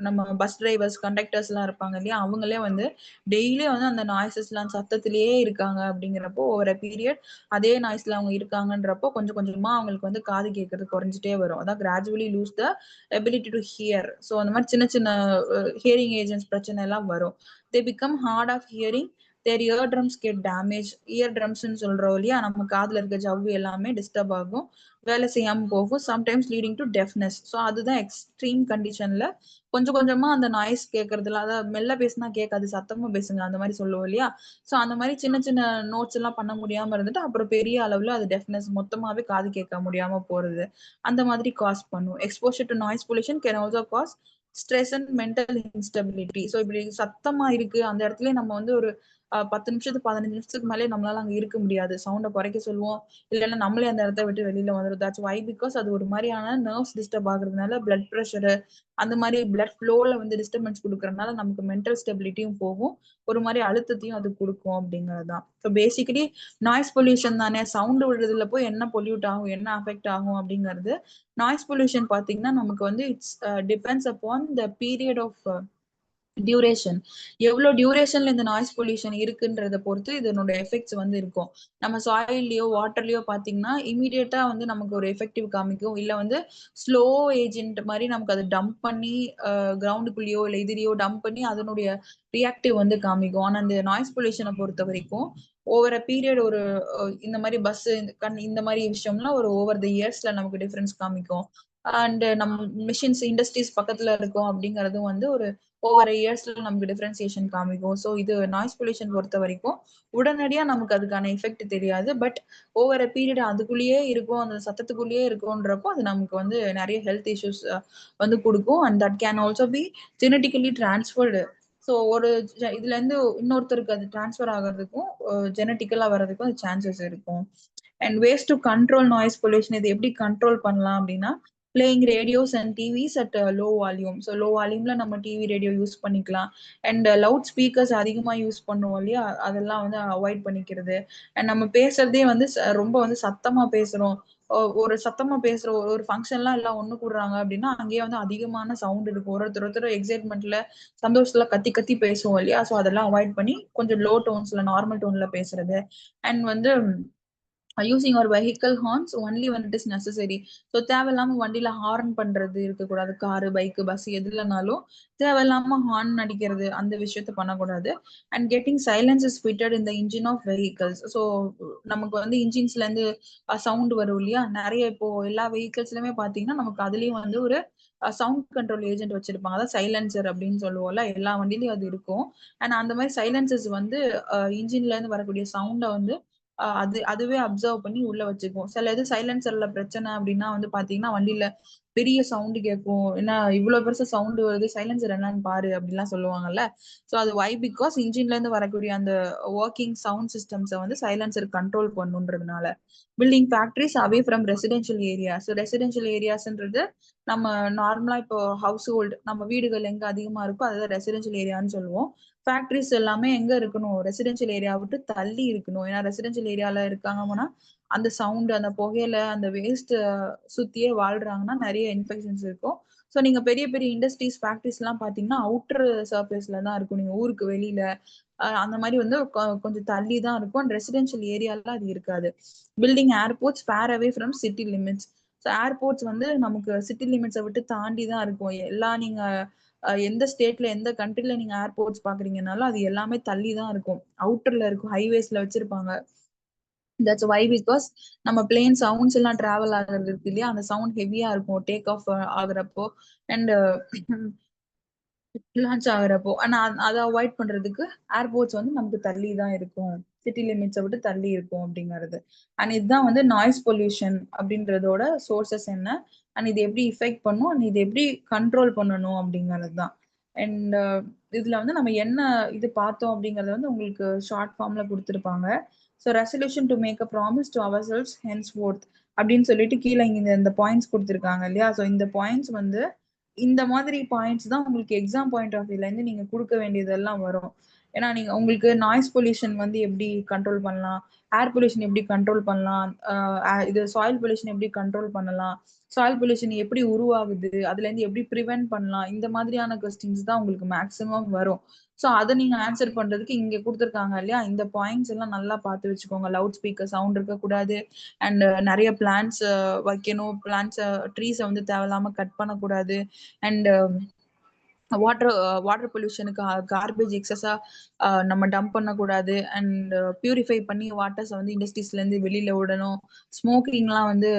நம்ம bus drivers கண்டக்டர்ஸ்லாம் இருப்பாங்க இல்லையா, அவங்களே வந்து டெய்லியும் வந்து அந்த நாய்ஸஸ்லாம் சத்தத்திலேயே இருக்காங்க அப்படிங்கிறப்போ ஓவர பீரியட் அதே நாய்ஸ்ல அவங்க இருக்காங்கன்றப்போ கொஞ்சம் கொஞ்சமா அவங்களுக்கு வந்து காது கேட்கறது குறைஞ்சிட்டே வரும். அதான் gradually lose the ability to hear. So அந்த மாதிரி சின்ன சின்ன ஹியரிங் ஏஜென்ட்ஸ் பிரச்சனை எல்லாம் வரும். They become hard of hearing, their ear drums get damage. Ear ட்ரம்ஸ்ன்னு சொல்றோம் இல்லையா, நம்ம காதுல இருக்க ஜவ்வு எல்லாமே டிஸ்டர்ப் ஆகும், வேலை செய்யாம போகும், sometimes leading to deafness. So அதுதான் எக்ஸ்ட்ரீம் கண்டிஷன்ல கொஞ்சம் கொஞ்சமா அந்த நாய்ஸ் கேட்கறதுல, அதாவது மெல்ல பேசினா கேட்காது, சத்தமா பேசுங்க அந்த மாதிரி சொல்லுவோம் இல்லையா. ஸோ அந்த மாதிரி சின்ன சின்ன நோட்ஸ் எல்லாம் பண்ண முடியாம இருந்துட்டு அப்புறம் பெரிய அளவுல அது டெஃப்னஸ் மொத்தமாவே காது கேட்க முடியாம போறது, அந்த மாதிரி காஸ் பண்ணும். Exposure to noise pollution can also cause stress and mental instability. So இப்படி சத்தமா இருக்கு அந்த இடத்துல நம்ம வந்து ஒரு 10 நிமிஷத்துக்கு 15 நிமிஷத்துக்கு மேலே நம்மளால அங்க இருக்க முடியாது. சவுண்டை குறைக்க சொல்லுவோம், இல்லைன்னா நம்மளே அந்த இடத்த விட்டு வெளியில வந்துடும். தட்ஸ் வை பிகாஸ் அது ஒரு மாதிரியான நர்வ்ஸ் டிஸ்டர்ப் ஆகுறதுனால பிளட் ப்ரெஷரு அந்த மாதிரி பிளட் ஃப்ளோல வந்து டிஸ்டர்பன்ஸ் கொடுக்கறதுனால நமக்கு மென்டல் ஸ்டெபிலிட்டியும் போகும், ஒரு மாதிரி அழுத்தத்தையும் அது கொடுக்கும் அப்படிங்கிறது தான். ஸோ பேசிக்கலி நாய்ஸ் பொல்யூஷன் தானே, சவுண்ட் விடுறதுல போய் என்ன பொல்யூட் ஆகும், என்ன அஃபெக்ட் ஆகும் அப்படிங்கிறது. நாய்ஸ் பொல்யூஷன் பார்த்தீங்கன்னா நமக்கு வந்து it's depends upon the period of duration. எவ்வளவு டியூரேஷன்ல இந்த நாய்ஸ் பொல்யூஷன் இருக்குன்றத பொறுத்து இதனோட எஃபெக்ட்ஸ் வந்து இருக்கும். நம்ம சாயில்லயோ வாட்டர்லயோ பாத்தீங்கன்னா இமீடியட்டா வந்து நமக்கு ஒரு எஃபெக்டிவ் காமிக்கும், இல்ல வந்து ஸ்லோ ஏஜென்ட் மாதிரி நமக்கு அதை டம்ப் பண்ணி கிரவுண்டுக்குள்ளேயோ இல்ல இதுலயோ டம்ப் பண்ணி அதனுடைய ரியாக்டிவ் வந்து காமிக்கும். ஆனா இந்த நாய்ஸ் பொல்யூஷனை பொறுத்த வரைக்கும் ஓவர் அ பீரியட் ஒரு இந்த மாதிரி பஸ் இந்த மாதிரி விஷயம்லாம் ஒரு ஓவர் த இயர்ஸ்ல நமக்கு டிஃபரன்ஸ் காமிக்கும். அண்ட் நம்ம மிஷின்ஸ் இண்டஸ்ட்ரீஸ் பக்கத்துல இருக்கும் அப்படிங்கறதும் வந்து ஒரு ஓவர் இயர்ஸ்ல நமக்கு டிஃபரன்சியேஷன் காமிக்கும். ஸோ இது நாய்ஸ் பொல்யூஷன் பொறுத்த வரைக்கும் உடனடியா நமக்கு அதுக்கான எஃபெக்ட் தெரியாது, பட் ஓவர் அ பீரியட் அதுக்குள்ளேயே இருக்கும், அந்த சத்தத்துக்குள்ளேயே இருக்கும்ன்றப்போ அது நமக்கு வந்து நிறைய ஹெல்த் இஷ்யூஸ் வந்து கொடுக்கும். And that can also be genetically transferred. So ஒரு இதுல இருந்து இன்னொருத்தருக்கு அது டிரான்ஸ்ஃபர் ஆகிறதுக்கும் ஜெனட்டிக்கலா வர்றதுக்கும் சான்சஸ் இருக்கும். And ways to control noise pollution, இது எப்படி கண்ட்ரோல் பண்ணலாம் அப்படின்னா playing radios and TVs at low volume. So low வால்யூம்ல நம்ம டிவி ரேடியோ யூஸ் பண்ணிக்கலாம். அண்ட் லவுட் ஸ்பீக்கர்ஸ் அதிகமா யூஸ் பண்ணுவோம் இல்லையா, அதெல்லாம் வந்து அவாய்ட் பண்ணிக்கிறது. அண்ட் நம்ம பேசுறதே வந்து ரொம்ப வந்து சத்தமா பேசுறோம், ஒரு சத்தமா பேசுற ஒரு ஃபங்க்ஷன்லாம் எல்லாம் ஒண்ணு கூடுறாங்க அப்படின்னா அங்கேயே வந்து அதிகமான சவுண்ட் இருக்கும், ஒருத்தர் எக்ஸைட்மெண்ட்ல சந்தோஷத்துல கத்தி கத்தி பேசுவோம் இல்லையா. ஸோ அதெல்லாம் அவாய்ட் பண்ணி கொஞ்சம் லோ டோன்ஸ்ல நார்மல் டோன்ல பேசுறது. அண்ட் வந்து யூசிங் ஒரு vehicle horns only when it is necessary. So தேவையில்லாம வண்டியில ஹார்ன் பண்றது இருக்கக்கூடாது, காரு பைக்கு பஸ் எதுலனாலும் தேவையில்லாம ஹார்ன் அடிக்கிறது அந்த விஷயத்த பண்ணக்கூடாது. And getting silence is fitted இந்த இன்ஜின் ஆஃப் வெஹிக்கல்ஸ். ஸோ நமக்கு வந்து இன்ஜின்ஸ்ல இருந்து சவுண்ட் வரும் இல்லையா, நிறைய இப்போ எல்லா வெஹிக்கல்ஸ்லயுமே பாத்தீங்கன்னா நமக்கு அதுலயும் வந்து ஒரு சவுண்ட் கண்ட்ரோல் ஏஜென்ட் வச்சிருப்பாங்க, அதாவது சைலன்சர் அப்படின்னு சொல்லுவோம்ல, எல்லா வண்டியிலயும் அது இருக்கும். அண்ட் அந்த மாதிரி சைலன்சர்ஸ் வந்து இன்ஜின்ல இருந்து வரக்கூடிய சவுண்டை வந்து அதுவே அப்சர்வ் பண்ணி உள்ள வச்சுக்கும். சில இது சைலன்சர்ல பிரச்சனை அப்படின்னா வந்து பாத்தீங்கன்னா வண்டியில பெரிய சவுண்ட் கேட்கும், என்ன இவ்வளவு பெருசா சவுண்ட் வருது, சைலன்சர் என்னன்னு பாரு அப்படிலாம் சொல்லுவாங்கல்ல. ஸோ அது வை பிகாஸ் இன்ஜின்ல இருந்து வரக்கூடிய அந்த ஒர்க்கிங் சவுண்ட் சிஸ்டம்ஸை வந்து சைலன்சர் கண்ட்ரோல் பண்ணுன்றதுனால. Building factories away from residential areas. So residential ஏரியாஸ்ன்றது நம்ம நார்மலா இப்போ ஹவுஸ் ஹோல்டு நம்ம வீடுகள் எங்க அதிகமா இருக்கோ அதுதான் ரெசிடென்ஷியல் ஏரியான்னு சொல்லுவோம். ஃபேக்டரிஸ் எல்லாமே எங்க இருக்கணும், ரெசிடென்ஷியல் ஏரியா விட்டு தள்ளி இருக்கணும். ஏன்னா ரெசிடென்ஷியல் ஏரியால இருக்காங்கன்னா அந்த சவுண்ட் அந்த புகையில அந்த வேஸ்ட் சுத்தியே வாழ்றாங்கன்னா நிறைய இன்ஃபெக்ஷன்ஸ் இருக்கும். ஸோ நீங்க பெரிய பெரிய இண்டஸ்ட்ரீஸ் ஃபேக்டரிஸ் எல்லாம் பாத்தீங்கன்னா அவுட்டர் சர்ஃபேஸ்ல தான் இருக்கும், நீங்க ஊருக்கு வெளியில அந்த மாதிரி வந்து கொஞ்சம் தள்ளி தான் இருக்கும். ரெசிடென்ஷியல் ஏரியால அது இருக்காது. Building airports fair away from city limits. So airports வந்து நமக்கு சிட்டி லிமிட்ஸை விட்டு தாண்டி தான் இருக்கும். எல்லாம் நீங்க எந்த ஸ்டேட்ல எந்த கண்ட்ரில நீங்க ஏர்போர்ட்ஸ் பாக்குறீங்கனாலும் அது எல்லாமே தள்ளி தான் இருக்கும், அவுட்டர்ல இருக்கும், ஹைவேஸ்ல வச்சிருப்பாங்க. தட்ஸ் வை பிகாஸ் நம்ம பிளேன் சவுண்ட்ஸ் எல்லாம் டிராவல் ஆகுறது இருக்கு இல்லையா, அந்த சவுண்ட் ஹெவியா இருக்கும் டேக் ஆஃப் ஆகுறப்போ அண்ட் லான்ச் ஆகுறப்போ. ஆனா அதை அவாய்ட் பண்றதுக்கு ஏர்போர்ட்ஸ் வந்து நமக்கு தள்ளி தான் இருக்கும், சிட்டி லிமிட்ஸை விட்டு தள்ளி இருக்கும் அப்படிங்கிறது. அண்ட் இதுதான் வந்து நாய்ஸ் பொல்யூஷன் அப்படின்றதோட சோர்சஸ் என்ன, அண்ட் இது எப்படி இஃபெக்ட் பண்ணும், அண்ட் இது எப்படி கண்ட்ரோல் பண்ணணும் அப்படிங்கிறது தான். அண்ட் இதுல வந்து நம்ம என்ன இது பார்த்தோம் அப்படிங்கறது வந்து உங்களுக்கு ஷார்ட் ஃபார்ம்ல கொடுத்துருப்பாங்க. So resolution to make a promise to ourselves henceforth அப்படின்னு சொல்லிட்டு கீழே இங்க இந்த பாயிண்ட்ஸ் கொடுத்துருக்காங்க இல்லையா. ஸோ இந்த பாயிண்ட்ஸ் வந்து இந்த மாதிரி பாயிண்ட்ஸ் தான் உங்களுக்கு எக்ஸாம் பாயிண்ட் ஆஃப் வியூல இருந்து நீங்க கொடுக்க வேண்டியதெல்லாம் வரும். ஏன்னா நீங்க உங்களுக்கு நாய்ஸ் பொல்யூஷன் வந்து எப்படி கண்ட்ரோல் பண்ணலாம், ஏர் பொல்யூஷன் எப்படி கண்ட்ரோல் பண்ணலாம், இது சாயில் பொல்யூஷன் எப்படி கண்ட்ரோல் பண்ணலாம், சாயில் பொல்யூஷன் எப்படி உருவாகுது, அதுல இருந்து எப்படி ப்ரிவென்ட் பண்ணலாம், இந்த மாதிரியான கொஸ்டின்ஸ் தான் உங்களுக்கு மேக்ஸிமம் வரும். ஸோ அத நீங்க ஆன்சர் பண்றதுக்கு இங்க குடுத்துருக்காங்க இல்லையா, இந்த பாயிண்ட்ஸ் எல்லாம் நல்லா பார்த்து வச்சுக்கோங்க. லவுட் ஸ்பீக்கர் சவுண்ட் இருக்கக்கூடாது. அண்ட் நெறைய பிளான்ட்ஸ் வைக்கணும். பிளான்ட்ஸ் ட்ரீஸ வந்து தேவையில்லாம கட் பண்ணக்கூடாது. அண்ட் வாட்டர் வாட்டர் பொல்யூஷனுக்கு கார்பேஜ் எக்ஸஸா நம்ம டம்ப் பண்ணக்கூடாது. அண்ட் பியூரிஃபை பண்ணி வாட்டர்ஸை வந்து இண்டஸ்ட்ரீஸ்ல இருந்து வெளியில விடணும். ஸ்மோக்கிங்லாம் வந்து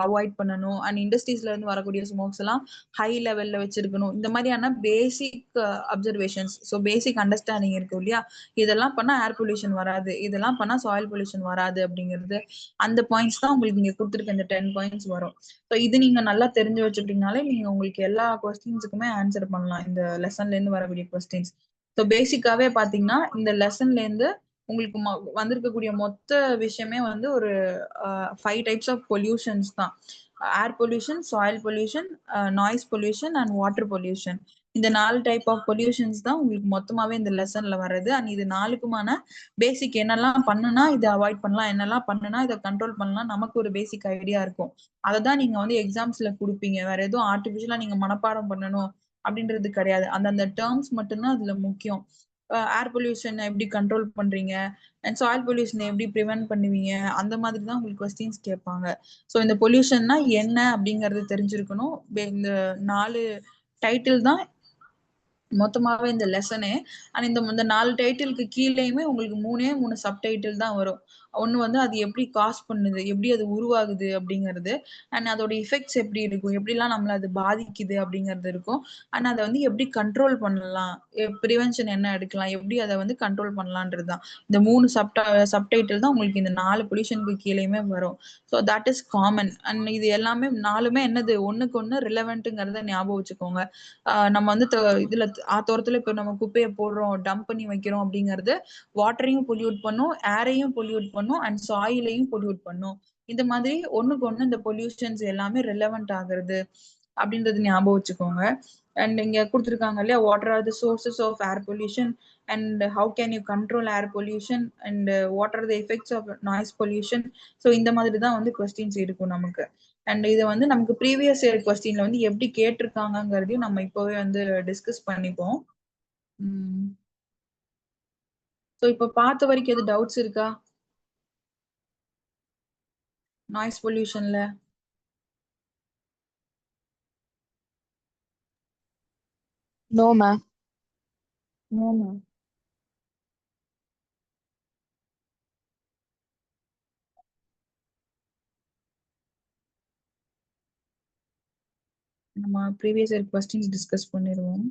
அவாய்ட் பண்ணணும். அண்ட் இண்டஸ்ட்ரீஸ்ல இருந்து வரக்கூடிய ஸ்மோக்ஸ் எல்லாம் ஹை லெவல்ல வச்சிருக்கணும். இந்த மாதிரியான பேசிக் அப்சர்வேஷன்ஸ், ஸோ பேசிக் அண்டர்ஸ்டாண்டிங் இருக்கும் இல்லையா, இதெல்லாம் பண்ணா ஏர் பொல்யூஷன் வராது, இதெல்லாம் பண்ணா சாயில் பொல்யூஷன் வராது அப்படிங்கிறது, அந்த பாயிண்ட்ஸ் தான் உங்களுக்கு இங்க கொடுத்துருக்க இந்த 10 பாயிண்ட்ஸ் வரும். ஸோ இது நீங்க நல்லா தெரிஞ்சு வச்சுக்கிட்டீங்கனாலே நீங்க உங்களுக்கு எல்லா கொஸ்டின்ஸுக்குமே ஆன்சர் பண்ணலாம் இந்த லெசன்ல இருந்து வரக்கூடிய கொஸ்டின்ஸ். ஸோ பேசிக்காவே பாத்தீங்கன்னா இந்த லெசன்ல இருந்து உங்களுக்கு வந்திருக்கக்கூடிய மொத்த விஷயமே வந்து ஒரு 5 டைப்ஸ் ஆஃப் பொல்யூஷன்ஸ் தான். Air pollution, soil pollution, noise pollution and water pollution. இந்த 4 டைப் ஆஃப் பொல்யூஷன்ஸ் தான் உங்களுக்கு மொத்தமாவே இந்த லெசன்ல வருது. அண்ட் இது 4க்குமான பேசிக் என்னெல்லாம் பண்ணுனா இதை அவாய்ட் பண்ணலாம், என்னெல்லாம் பண்ணுனா இதை கண்ட்ரோல் பண்ணலாம், நமக்கு ஒரு பேசிக் ஐடியா இருக்கும். அதை தான் நீங்க வந்து எக்ஸாம்ஸ்ல கொடுப்பீங்க. வேற எதுவும் ஆர்டிபிஷியலா நீங்க மனப்பாடம் பண்ணணும் அப்படின்றது கிடையாது. அந்தந்த டேர்ம்ஸ் மட்டும்தான் அதுல முக்கியம். ஏர் பொல்யூஷன் எப்படி கண்ட்ரோல் பண்றீங்க, அண்ட் சாயில் பொல்யூஷனை எப்படி ப்ரிவென்ட் பண்ணுவீங்க, அந்த மாதிரி தான் உங்களுக்கு கொஸ்டின்ஸ் கேட்பாங்க. ஸோ இந்த பொல்யூஷன்னா என்ன அப்படிங்கறது தெரிஞ்சிருக்கணும். இந்த 4 டைட்டில் தான் மொத்தமாவே இந்த லெசனே. அண்ட் இந்த 4 டைட்டிலுக்கு கீழேயுமே உங்களுக்கு 3 சப்டைட்டில் தான் வரும். ஒண்ணு வந்து அது எப்படி காஸ் பண்ணுது, எப்படி அது உருவாகுது அப்படிங்கிறது, அண்ட் அதோட எஃபெக்ட்ஸ் எப்படி இருக்கும், எப்படிலாம் நம்மள அது பாதிக்குது அப்படிங்கிறது இருக்கும். அண்ட் அதை வந்து எப்படி கண்ட்ரோல் பண்ணலாம், ப்ரிவென்ஷன் என்ன எடுக்கலாம், எப்படி அதை வந்து கண்ட்ரோல் பண்ணலான்றது தான். இந்த 3 சப்டைட்டில் தான் உங்களுக்கு இந்த 4 பொல்யூஷனுக்கு கீழேயுமே வரும். So that is common. And இது எல்லாமே 4மே என்னது ஒண்ணுக்கு ஒண்ணு ரிலவெண்ட்டுங்கிறத ஞாபகம் வச்சுக்கோங்க. நம்ம வந்து இதுல ஆத்தோரத்துல இப்ப நம்ம குப்பையை போடுறோம், டம்ப் பண்ணி வைக்கிறோம் அப்படிங்கிறது வாட்டரையும் பொல்யூட் பண்ணும், ஏரையும் பொல்யூட் பண்ணும், அண்ட் சாயிலையும் பொல்யூட் பண்ணும். இந்த மாதிரி ஒண்ணுக்கு ஒண்ணு இந்த பொல்யூஷன்ஸ் எல்லாமே ரிலவெண்ட் ஆகுறது அப்படின்றது ஞாபகம் வச்சுக்கோங்க. அண்ட் இங்க கொடுத்துருக்காங்க இல்லையா, what are the sources of air pollution and how can you control air pollution and what are the effects of noise pollution. So இந்த மாதிரி தான் வந்து கொஸ்டின்ஸ் இருக்கும் நமக்கு. அண்ட் இதை வந்து நமக்கு ப்ரீவியஸ் இயர் கொஸ்டின்ல வந்து எப்படி கேட்டிருக்காங்கிறதையும் நம்ம இப்போவே வந்து டிஸ்கஸ் பண்ணிப்போம். ஸோ இப்போ பார்த்த வரைக்கும் எது டவுட்ஸ் இருக்கா நாய்ஸ் பொல்யூஷன்ல? No, ma'am. No ma'am. நம்ம ப்ரீவியஸ் இயர் கொஸ்டின்ஸ் டிஸ்கஸ் பண்ணிடுவோம்.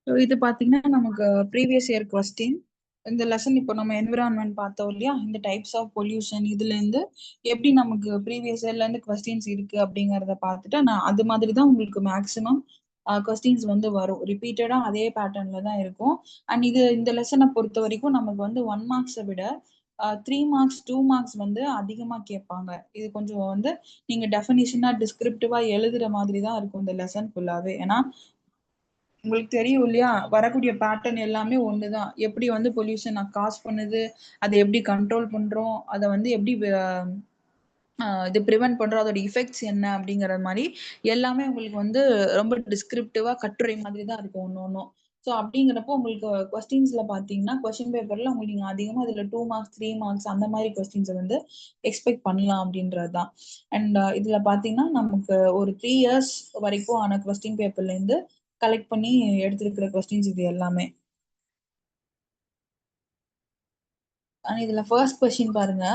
ஸோ இது பார்த்தீங்கன்னா நமக்கு ப்ரீவியஸ் இயர் கொஸ்டின். இந்த லெசன் இப்போ நம்ம என்விரான்மெண்ட் பார்த்தோம் இல்லையா, இந்த டைப்ஸ் ஆஃப் பொல்யூஷன் இதுல இருந்து எப்படி நமக்கு ப்ரீவியஸ் இயர்ல இருந்து கொஸ்டின்ஸ் இருக்கு அப்படிங்கறத பார்த்துட்டு நான் அது மாதிரி தான் உங்களுக்கு மேக்ஸிமம் கொஸ்டின்ஸ் வந்து வரும். ரிப்பீட்டடா அதே பேட்டர்ன்ல தான் இருக்கும். அண்ட் இது இந்த லெசனை பொறுத்த வரைக்கும் நமக்கு வந்து 1 மார்க்ஸை விட 3 மார்க்ஸ் 2 மார்க்ஸ் வந்து அதிகமா கேட்பாங்க. இது கொஞ்சம் வந்து நீங்க டெஃபினிஷனா டிஸ்கிரிப்டிவா எழுதுற மாதிரி தான் இருக்கும் இந்த லெசன் ஃபுல்லாவே. ஏன்னா உங்களுக்கு தெரியும் இல்லையா, வரக்கூடிய பேட்டர்ன் எல்லாமே ஒண்ணுதான். எப்படி வந்து பொல்யூஷன் காஸ் பண்ணுது, அதை எப்படி கண்ட்ரோல் பண்றோம், அதை வந்து எப்படி இது ப்ரிவென்ட் பண்றோம், அதோட எஃபெக்ட்ஸ் என்ன அப்படிங்கிற மாதிரி எல்லாமே உங்களுக்கு வந்து ரொம்ப டிஸ்கிரிப்டிவா கட்டுரை மாதிரி தான் இருக்கும் ஒன்னொன்னும். ஸோ அப்படிங்கிறப்போ உங்களுக்கு கொஸ்டின்ஸ்ல பாத்தீங்கன்னா கொஸ்டின் பேப்பர்ல உங்களுக்கு நீங்க அதிகமா இதுல 2 மார்க்ஸ் 3 மார்க்ஸ் அந்த மாதிரி கொஸ்டின்ஸை வந்து எக்ஸ்பெக்ட் பண்ணலாம் அப்படின்றதுதான். அண்ட் இதுல பாத்தீங்கன்னா நமக்கு ஒரு 3 இயர்ஸ் வரைக்கும் ஆன கொஸ்டின் பேப்பர்ல இருந்து கலெக்ட் பண்ணி எடுத்திருக்கிற கொஸ்டின்ஸ் இது எல்லாமே. அண்ட் இதுல ஃபர்ஸ்ட் கொஸ்டின் பாருங்க.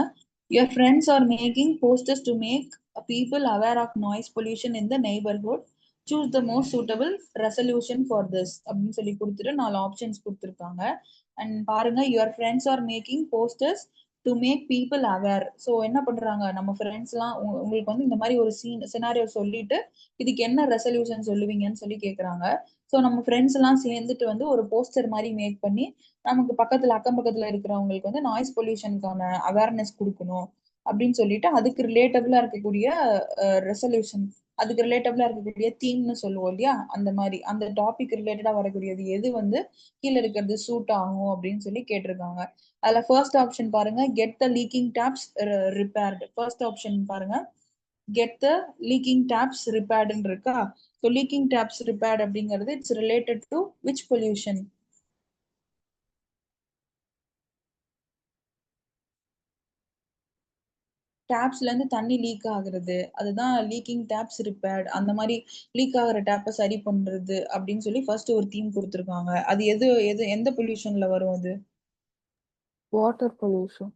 Your friends are making posters to make people aware of noise pollution in the neighborhood. Choose the most suitable resolution for this அப்படின்னு சொல்லி கொடுத்துட்டு 4 ஆப்ஷன்ஸ் கொடுத்துருக்காங்க. அண்ட் பாருங்க, your friends are making posters to make people aware. So என்ன பண்றாங்க, நம்ம friends எல்லாம் உங்களுக்கு வந்து இந்த மாதிரி ஒரு சினாரியோ சொல்லிட்டு இதுக்கு என்ன ரெசல்யூஷன் சொல்லுவீங்கன்னு சொல்லி கேக்குறாங்க. ஸோ நம்ம ஃப்ரெண்ட்ஸ் எல்லாம் சேர்ந்துட்டு வந்து ஒரு போஸ்டர் மாதிரி மேக் பண்ணி நமக்கு பக்கத்துல அக்கம் பக்கத்துல இருக்கிறவங்களுக்கு வந்து நாய்ஸ் பொல்யூஷனுக்கான அவேர்னஸ் கொடுக்கணும் அப்படின்னு சொல்லிட்டு அதுக்கு ரிலேட்டபிளா இருக்கக்கூடிய ரெசல்யூஷன், அதுக்கு ரிலேட்டபிளா இருக்கக்கூடிய தீம்னு சொல்லுவோம் இல்லையா, அந்த மாதிரி அந்த டாபிக் ரிலேட்டடா வரக்கூடியது எது வந்து கீழே இருக்கிறது சூட் ஆகும் அப்படின்னு சொல்லி கேட்டிருக்காங்க. அதுல ஃபர்ஸ்ட் ஆப்ஷன் பாருங்க, get the leaking taps repaired. First option பாருங்க, கெட் த லீக்கிங் டேப்ஸ் ரிப்பேர்டுன்னு இருக்கா. ஸோ லீக்கிங் டேப்ஸ் ரிப்பேர்ட் அப்படிங்கிறது it's related to which pollution? டேப்ஸ்ல இருந்து தண்ணி லீக் ஆகுறது, அதுதான் லீக்கிங் டேப்ஸ் ரிப்பேர்ட். அந்த மாதிரி லீக் ஆகுற டேப்பை சரி பண்றது அப்படின்னு சொல்லி ஃபர்ஸ்ட் ஒரு தீம் கொடுத்துருக்காங்க. அது எது எது எந்த பொல்யூஷன்ல வரும் அது? Water pollution.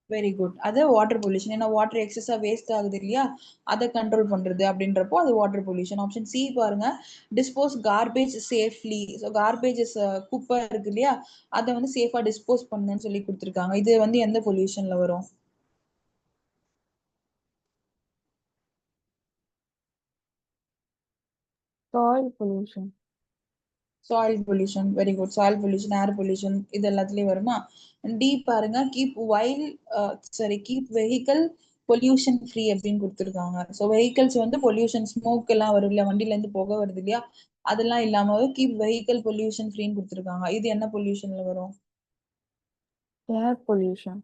Very good. அது வாட்டர் பொல்யூஷன். ஏன்னா வாட்டர் எக்ஸஸா வேஸ்ட் ஆகுது இல்லையா, அதை கண்ட்ரோல் பண்றது அப்படின்றப்போ அது வாட்டர் பொல்யூஷன். ஆப்ஷன் சி பாருங்க, dispose garbage safely. So garbages குப்பை இருக்கு இல்லையா, அதை வந்து சேஃபா டிஸ்போஸ் பண்ணுன்னு சொல்லி கொடுத்துருக்காங்க. இது வந்து எந்த பொல்யூஷன்ல வரும்? Soil pollution. Soil pollution. Very good. Soil pollution, air pollution, இது எல்லாத்துலயும் வருமா? டி பாருங்க, keep while keep vehicle pollution free அப்படின்னு கொடுத்துருக்காங்க. ஸோ வெஹிக்கல்ஸ் வந்து பொல்யூஷன், ஸ்மோக் எல்லாம் வரும் இல்லையா, வண்டில இருந்து புகை வருது இல்லையா, அதெல்லாம் இல்லாம கீப் வெஹிக்கல் பொல்யூஷன் ஃப்ரீன்னு கொடுத்துருக்காங்க. இது என்ன பொல்யூஷன்ல வரும்? Air pollution.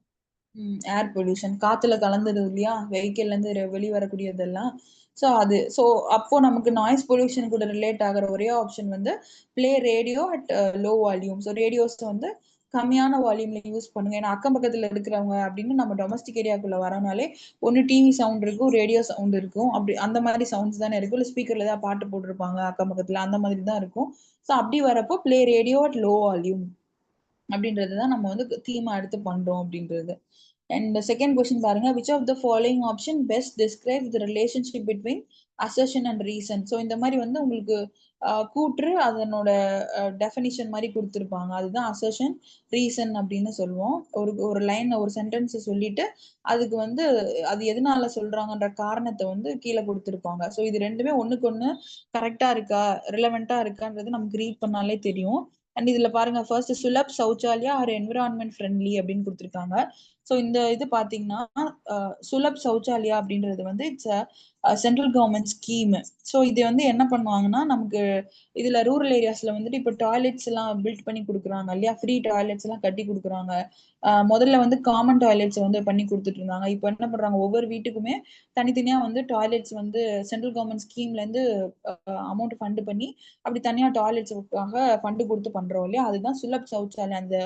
Air pollution. காத்துல கலந்துடுது இல்லையா வெஹிக்கிள்ல இருந்து வெளிவரக்கூடியதெல்லாம். ஸோ அப்போ நமக்கு நாய்ஸ் பொல்யூஷன் கூட ரிலேட் ஆகிற ஒரே ஆப்ஷன் வந்து play radio at low volume. So radios வந்து கம்மியான வால்யூம்ல யூஸ் பண்ணுங்க. ஏன்னா அக்கம் பக்கத்துல இருக்கிறவங்க அப்படின்னு நம்ம டொமஸ்டிக் ஏரியாக்குள்ள வரனாலே ஒன்னு டிவி சவுண்ட் இருக்கும், ரேடியோ சவுண்ட் இருக்கும். அப்படி அந்த மாதிரி சவுண்ட்ஸ் தானே இருக்கும். இல்லை ஸ்பீக்கர்ல ஏதாவது பாட்டு போட்டிருப்பாங்க அக்கம் பக்கத்துல, அந்த மாதிரி தான் இருக்கும். ஸோ அப்படி வரப்போ play radio at low volume அப்படின்றதுதான் நம்ம வந்து தீமா எடுத்து பண்றோம் அப்படின்றது. அண்ட் செகண்ட் கொஸ்டின் பாருங்க, which of the following option best describe the relationship between assertion and reason. So இந்த மாதிரி வந்து உங்களுக்கு கூற்று அதனோட டெஃபினிஷன் மாதிரி கொடுத்துருப்பாங்க. அதுதான் அசர்ஷன் ரீசன் அப்படின்னு சொல்லுவோம். ஒரு ஒரு லைன் ஒரு சென்டென்ஸ் சொல்லிட்டு அதுக்கு வந்து அது எதனால சொல்றாங்கன்ற காரணத்தை வந்து கீழே கொடுத்துருப்பாங்க. ஸோ இது ரெண்டுமே ஒண்ணுக்கு ஒண்ணு கரெக்டா இருக்கா, ரிலவெண்டா இருக்கான்றது நமக்கு ரீட் பண்ணாலே தெரியும். அண்ட் இதுல பாருங்க, first Sulabh சௌச்சாலியா R environment friendly அப்படின்னு கொடுத்துருக்காங்க. ஸோ இந்த இது பாத்தீங்கன்னா சுலப் சௌச்சாலியா அப்படின்றது வந்து it's central government scheme. So இது வந்து என்ன பண்ணுவாங்கன்னா நமக்கு இதுல ரூரல் ஏரியாஸ்ல வந்துட்டு இப்போ டாய்லெட்ஸ் எல்லாம் பில்ட் பண்ணி கொடுக்குறாங்க இல்லையா, ஃப்ரீ டாய்லெட்ஸ் எல்லாம் கட்டி கொடுக்குறாங்க. முதல்ல வந்து காமன் டாய்லெட்ஸ் வந்து பண்ணி கொடுத்துட்டு இருந்தாங்க. இப்போ என்ன பண்றாங்க, ஒவ்வொரு வீட்டுக்குமே தனித்தனியா வந்து டாய்லெட்ஸ் வந்து சென்ட்ரல் கவர்மெண்ட் ஸ்கீம்ல இருந்து அமௌண்ட் ஃபண்ட் பண்ணி அப்படி தனியா டாய்லெட்ஸுக்காக ஃபண்டு கொடுத்து பண்றோம் இல்லையா, அதுதான் சுலப் சௌச்சாலயா. அந்த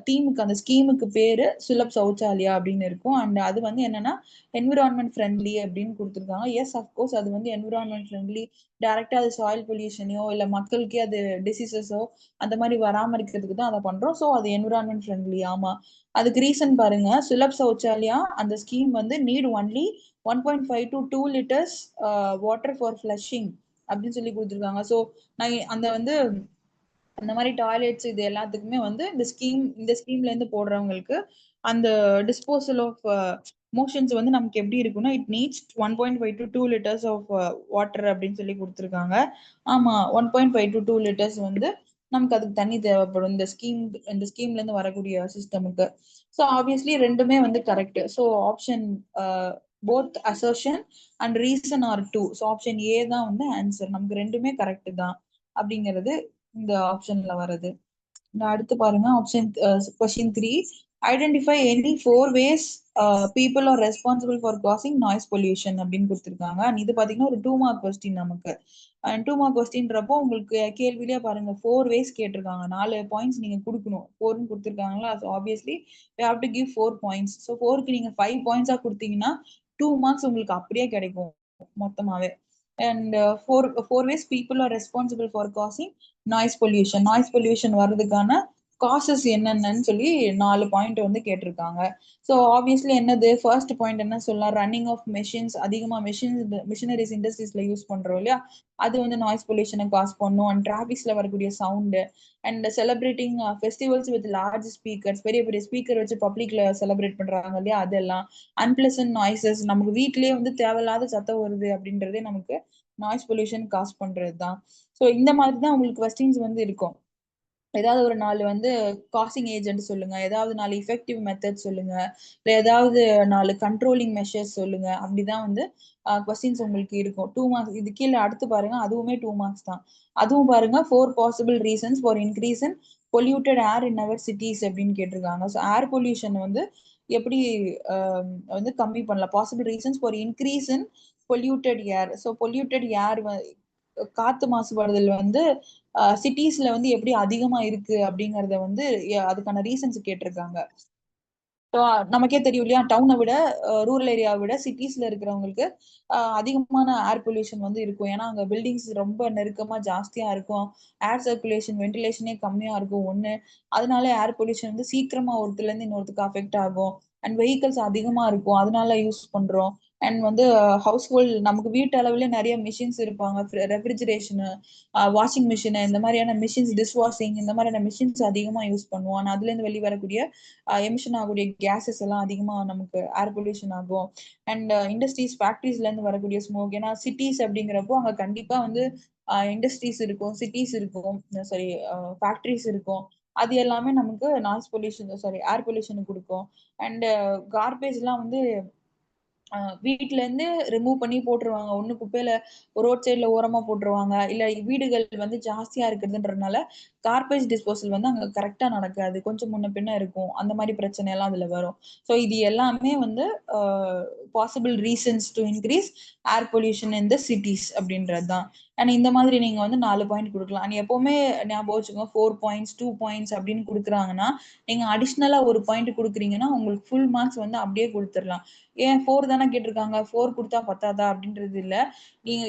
தீமுக்கு அந்த ஸ்கீமுக்கு பேரு சுலப் சௌச்சாலயா அப்படின்னு இருக்கும். அண்ட் அது வந்து என்னன்னா என்விரான்மெண்ட் ஃப்ரெண்ட்லி அப்படின்னு கொடுத்துருக்காங்க. எஸ் அஃப்கோர்ஸ் அது வந்து என்விரான்மெண்ட் ஃப்ரெண்ட்லி. டைரக்டா அது சாயில் பொல்யூஷனையோ இல்ல மக்களுக்கே அது டிசீசஸோ அந்த மாதிரி வராம இருக்கிறதுக்கு தான் அதை பண்றோம். ஸோ அது என்விரான்மெண்ட் ஃப்ரெண்ட்லி. ஆமா, அதுக்கு ரீசன் பாருங்க, சுலப் சௌச்சாலயா அந்த ஸ்கீம் வந்து NEET only 1.5 to 2 liters water for flushing அப்படின்னு சொல்லி கொடுத்துருக்காங்க. ஸோ நான் அந்த வந்து அந்த மாதிரி டாய்லெட்ஸ் இது எல்லாத்துக்குமே வந்து இந்த ஸ்கீம்ல இருந்து போடுறவங்களுக்கு அந்த டிஸ்போசல் ஆஃப் மோஷன்ஸ் வந்து நமக்கு எப்படி இருக்குன்னா it needs 1.5 to 2 liters of water அப்படின்னு சொல்லி கொடுத்துருக்காங்க. ஆமா, 1.5 to 2 liters வந்து நமக்கு அதுக்கு தண்ணி தேவைப்படும் இந்த ஸ்கீம்ல இருந்து வரக்கூடிய சிஸ்டமுக்கு. ஸோ ஆப்வியஸ்லி ரெண்டுமே வந்து correct. So option both assertion and reason are true. So option A தான் வந்து ஆன்சர். நமக்கு ரெண்டுமே கரெக்ட் தான் அப்படிங்கிறது இந்த ஆப்ஷன்ல வருது. அடுத்து பாருங்க option question 3. Identify any 4 ways people are responsible for causing noise pollution அப்படின்னு கொடுத்துருக்காங்க. இது பாத்தீங்கன்னா ஒரு 2 மார்க் கொஸ்டின் நமக்கு. 2 மார்க் கொஸ்டின்றப்போ உங்களுக்கு கேள்வியிலே பாருங்க 4 ways கேட்டிருக்காங்க. 4 பாயிண்ட்ஸ் நீங்க கொடுக்கணும். 4ன்னு கொடுத்துருக்காங்களா, so obviously you have to give 4 points. So 4க்கு நீங்க 5 பாயிண்ட்ஸா கொடுத்தீங்கன்னா 2 மார்க்ஸ் உங்களுக்கு அப்படியே கிடைக்கும் மொத்தமாவே. And four ways people are responsible for causing noise pollution வர்றதுக்கான காசஸ் என்னென்னு சொல்லி 4 பாயிண்ட் வந்து கேட்டிருக்காங்க. ஸோ ஆப்வியஸ்லி என்னது ஃபர்ஸ்ட் பாயிண்ட் என்ன சொல்லலாம், ரன்னிங் ஆஃப் மெஷின்ஸ், அதிகமாக மிஷினரிஸ் இண்டஸ்ட்ரீஸ்ல யூஸ் பண்றோம் இல்லையா, அது வந்து நாய்ஸ் பொல்யூஷனை காஸ் பண்ணும். அண்ட் டிராபிக்ஸ்ல வரக்கூடிய sound and celebrating festivals with large speakers, பெரிய பெரிய ஸ்பீக்கர் வச்சு பப்ளிக்ல செலிப்ரேட் பண்றாங்க இல்லையா, அதெல்லாம் அன்பிளசன்ட் நாய்ஸஸ், நமக்கு வீட்லயே வந்து தேவையில்லாத சத்தம் வருது அப்படின்றதே நமக்கு நாய்ஸ் பொல்யூஷன் காஸ் பண்றது தான். ஸோ இந்த மாதிரி தான் உங்களுக்கு கொஸ்டின்ஸ் வந்து இருக்கும். ஏதாவது ஒரு 4 வந்து காசிங் ஏஜென்ட் சொல்லுங்க, ஏதாவது 4 இஃபெக்டிவ் மெத்தட் சொல்லுங்க, இல்லை ஏதாவது 4 கண்ட்ரோலிங் மெஷர்ஸ் சொல்லுங்க. அப்படிதான் வந்து கொஸ்டின்ஸ் உங்களுக்கு இருக்கும். 2 மார்க்ஸ். இது கீழே அடுத்து பாருங்க, அதுவுமே 2 மார்க்ஸ் தான். அதுவும் பாருங்க 4 possible reasons for increase in polluted air in our cities அப்படின்னு கேட்டிருக்காங்க. ஸோ ஏர் பொல்யூஷன் வந்து எப்படி வந்து கம்மி பண்ணலாம், possible reasons for increase in polluted air. So polluted air காத்து மாசுபடுதல் வந்து சிட்டிஸ்ல வந்து எப்படி அதிகமா இருக்கு அப்படிங்கறத வந்து அதுக்கான ரீசன்ஸ் கேட்டிருக்காங்க. ஸோ நமக்கே தெரியும் இல்லையா, டவுனை விட ரூரல் ஏரியாவை விட சிட்டிஸ்ல இருக்கிறவங்களுக்கு அதிகமான ஏர் பொல்யூஷன் வந்து இருக்கும். ஏன்னா அங்க பில்டிங்ஸ் ரொம்ப நெருக்கமா ஜாஸ்தியா இருக்கும், ஏர் சர்க்குலேஷன் வென்டிலேஷனே கம்மியா இருக்கும் ஒண்ணு. அதனால ஏர் பொல்யூஷன் வந்து சீக்கிரமா ஒருத்தர்ல இருந்து இன்னொருத்துக்கு அஃபெக்ட் ஆகும். அண்ட் வெஹிக்கல்ஸ் அதிகமா இருக்கும், அதனால யூஸ் பண்றோம். அண்ட் வந்து ஹவுஸ் ஹோல்ட் நமக்கு வீட்டு அளவுல நிறைய மிஷின்ஸ் இருப்பாங்க, ரெஃப்ரிஜரேஷனு, வாஷிங் மிஷின், இந்த மாதிரியான மிஷின்ஸ், டிஷ் வாஷிங், இந்த மாதிரியான மிஷின்ஸ் அதிகமா யூஸ் பண்ணுவோம். ஆனா அதுல இருந்து வெளிவரக்கூடிய எமிஷன் ஆகக்கூடிய கேசஸ் எல்லாம் அதிகமா நமக்கு ஏர் பொல்யூஷன் ஆகும். அண்ட் இண்டஸ்ட்ரீஸ், ஃபேக்டரிஸ்ல இருந்து வரக்கூடிய ஸ்மோக். ஏன்னா சிட்டிஸ் அப்படிங்கிறப்போ அங்க கண்டிப்பா வந்து இண்டஸ்ட்ரீஸ் இருக்கும், சிட்டிஸ் இருக்கும், சாரி ஃபேக்டரிஸ் இருக்கும். அது எல்லாமே நமக்கு noise pollution, sorry air pollution கொடுக்கும். அண்ட் கார்பேஜ் எல்லாம் வந்து வீட்டுல இருந்து ரிமூவ் பண்ணி போட்டுருவாங்க. ஒண்ணு குப்பையில ரோட் சைட்ல ஓரமா போட்டுருவாங்க, இல்ல வீடுகள் வந்து ஜாஸ்தியா இருக்குதுன்றதுனால கார்பேஜ் டிஸ்போசல் வந்து அங்க கரெக்டா நடக்காது, கொஞ்சம் முன்ன பின்ன இருக்கும். அந்த மாதிரி பிரச்சனை எல்லாம் அதுல வரும். ஸோ இது எல்லாமே வந்து possible reasons to increase air pollution in the cities அப்படின்றது தான். அண்ட் இந்த மாதிரி நீங்க வந்து 4 பாயிண்ட் கொடுக்கலாம். அண்ட் எப்பவுமே ஞாபகம் வச்சுக்கோங்க, 4 பாயிண்ட்ஸ் 2 பாயிண்ட்ஸ் அப்படின்னு கொடுக்குறாங்கன்னா நீங்க அடிஷ்னலா ஒரு பாயிண்ட் கொடுக்குறீங்கன்னா உங்களுக்கு ஃபுல் மார்க்ஸ் வந்து அப்படியே கொடுத்துடலாம். ஏன் 4 தானே கேட்டிருக்காங்க, 4 கொடுத்தா பத்தாதா அப்படின்றது இல்ல. நீங்க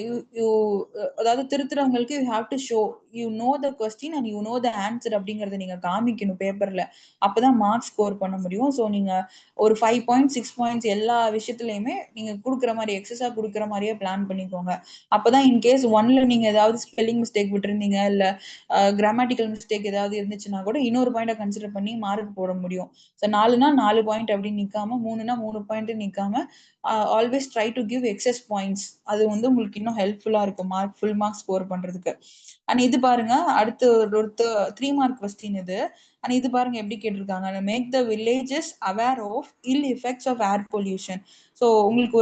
அதாவது திருத்துறவங்களுக்கு you have to show you know the question and you know the answer அப்படிங்கறத நீங்க காமிக்கணும் பேப்பர்ல. அப்பதான் மார்க்ஸ் ஸ்கோர் பண்ண முடியும். ஸோ நீங்க ஒரு 5 பாயிண்ட்ஸ் 6 பாயிண்ட்ஸ் எல்லா விஷயத்துலயுமே நீங்க கொடுக்குற மாதிரி எக்ஸஸா கொடுக்குற மாதிரியே பிளான் பண்ணிக்கோங்க. அப்பதான் இன்கேஸ் ஒன்ல நீங்க ஏதாவது ஸ்பெல்லிங் மிஸ்டேக் விட்டுருந்தீங்க, இல்ல கிராமட்டிக்கல் மிஸ்டேக் ஏதாவது இருந்துச்சுன்னா கூட இன்னொரு பாயிண்ட கன்சிடர் பண்ணி மார்க் போட முடியும். ஸோ 4னா 4 பாயிண்ட் அப்படின்னு நிக்காம, 3னா 3 பாயிண்ட் நிக்காம always try to give excess points. அது வந்து உங்களுக்கு இன்னும் ஹெல்ப்ஃபுல்லா இருக்கும் ஃபுல் மார்க் ஸ்கோர் பண்றதுக்கு. அண்ட் இது பாருங்க அடுத்து ஒரு 3 மார்க் கொஸ்டின் இது. அண்ட் இது பாருங்க எப்படி கேட்டிருக்காங்க, make the villages aware of ill effects of air pollution. So உங்களுக்கு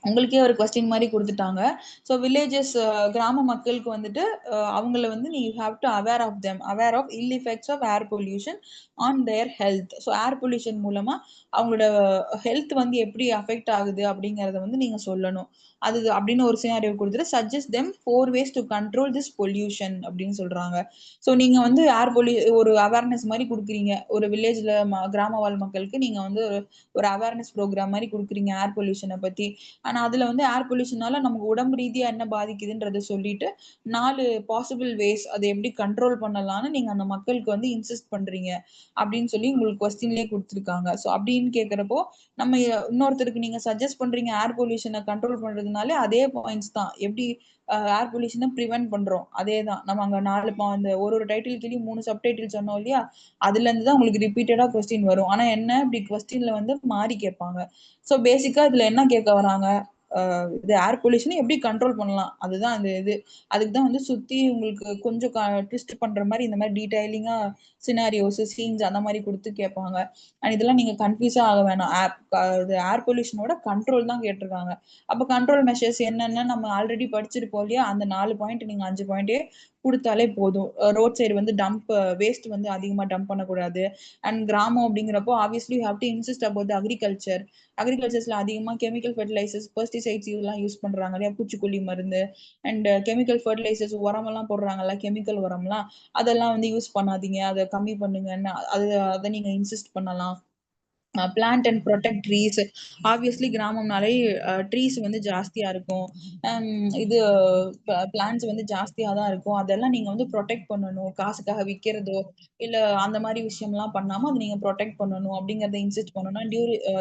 உங்களுக்கே ஒரு கொஸ்டின் மாதிரி கொடுத்துட்டாங்க. ஸோ வில்லேஜஸ், கிராம மக்களுக்கு வந்துட்டு அவங்கள வந்து நீ have to aware of them, aware of ill effects of air pollution on their health. So air pollution மூலமா அவங்களோட ஹெல்த் வந்து எப்படி அஃபெக்ட் ஆகுது அப்படிங்கறத வந்து நீங்க சொல்லணும். அது அப்படின்னு ஒரு சினாரியோ கொடுத்துட்டு suggest them 4 ways to control this pollution அப்படின்னு சொல்றாங்க. ஸோ நீங்க வந்து ஒரு அவேர்னஸ் மாதிரி கொடுக்குறீங்க ஒரு வில்லேஜ்ல, கிராம வாழ் மக்களுக்கு நீங்க வந்து ஒரு அவேர்னஸ் ப்ரோக்ராம் மாதிரி கொடுக்குறீங்க ஏர் பொல்யூஷனை பத்தி. ஆனா அதுல வந்து ஏர் பொல்யூஷனால நமக்கு உடம்பு ரீதியா என்ன பாதிக்குதுன்றத சொல்லிட்டு 4 பாசிபிள் வேஸ் அதை எப்படி கண்ட்ரோல் பண்ணலாம்னு நீங்க அந்த மக்களுக்கு வந்து இன்சிஸ்ட் பண்றீங்க அப்படின்னு சொல்லி உங்களுக்கு கொஸ்டின்லயே கொடுத்துருக்காங்க. ஸோ அப்படின்னு கேட்கறப்போ நம்ம இன்னொருத்தருக்கு நீங்க சஜஸ்ட் பண்றீங்க ஏர் பொல்யூஷனை கண்ட்ரோல் பண்றதுனாலே அதே பாயிண்ட்ஸ் தான், எப்படி ஏர் பொல்யூஷனை ப்ரிவென்ட் பண்றோம் அதே தான். நம்ம அங்க 4 அந்த ஒரு டைட்டில் கீழே 3 சப்டைட்டில் சொன்னோம் இல்லையா, அதுல இருந்து தான் உங்களுக்கு ரிப்பீட்டடா கொஸ்டின் வரும். ஆனா என்ன இப்படி கொஸ்டின்ல வந்து மாறி கேட்பாங்க. ஸோ பேசிக்கா இதுல என்ன கேட்க வராங்க, இது ஏர் பொல்யூஷனை எப்படி கண்ட்ரோல் பண்ணலாம் அதுதான் இந்த இது. அதுக்கு தான் வந்து சுத்தி உங்களுக்கு கொஞ்சம் ட்விஸ்ட் பண்ற மாதிரி இந்த மாதிரி டீடைலிங்கா சினாரியோஸ் சீன்ஸ் அந்த மாதிரி கொடுத்து கேட்பாங்க. அண்ட் இதெல்லாம் நீங்க கன்ஃபியூஸா ஆக வேணாம். இது ஏர் பொல்யூஷனோட கண்ட்ரோல் தான் கேட்டிருக்காங்க. அப்ப கண்ட்ரோல் மெஷர்ஸ் என்னென்ன நம்ம ஆல்ரெடி படிச்சிருப்போம் இல்லையா, அந்த 4 பாயிண்ட் நீங்க 5 பாயிண்டே குடுத்தாலே போதும். ரோட் சைடு வந்து வேஸ்ட் வந்து அதிகமா டம்ப் பண்ணக்கூடாது. அண்ட் கிராமம் அப்படிங்கிறப்போ obviously you have to insist about the agriculture. அக்ரிகல்ச்சர்ஸ்ல அதிகமா கெமிக்கல் ஃபெர்டிலைசர்ஸ், பெஸ்டிசைட்ஸ் இதெல்லாம் யூஸ் பண்றாங்க இல்லையா, பூச்சிக்கொல்லி மருந்து அண்ட் கெமிக்கல் ஃபெர்டிலைசர்ஸ் உரமெல்லாம் போடுறாங்கல்ல, கெமிக்கல் உரம்லாம் அதெல்லாம் வந்து யூஸ் பண்ணாதீங்க. அத கம்மி பண்ணுங்கன்னு அத நீங்க இன்சிஸ்ட் பண்ணலாம். Plant and protect trees. Obviously கிராமம்னாலே ட்ரீஸ் வந்து ஜாஸ்தியா இருக்கும். இது பிளான்ட்ஸ் வந்து ஜாஸ்தியா தான் இருக்கும். அதெல்லாம் நீங்க வந்து ப்ரொடெக்ட் பண்ணணும். காசுக்காக விக்கிறதோ இல்ல அந்த மாதிரி விஷயம்லாம் பண்ணாம அதை நீங்க ப்ரொடெக்ட் பண்ணணும் அப்படிங்கறத இன்சிஸ்ட் பண்ணணும்.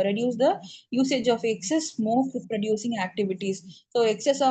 Reduce the usage of excess smoke producing activities. So எக்ஸஸா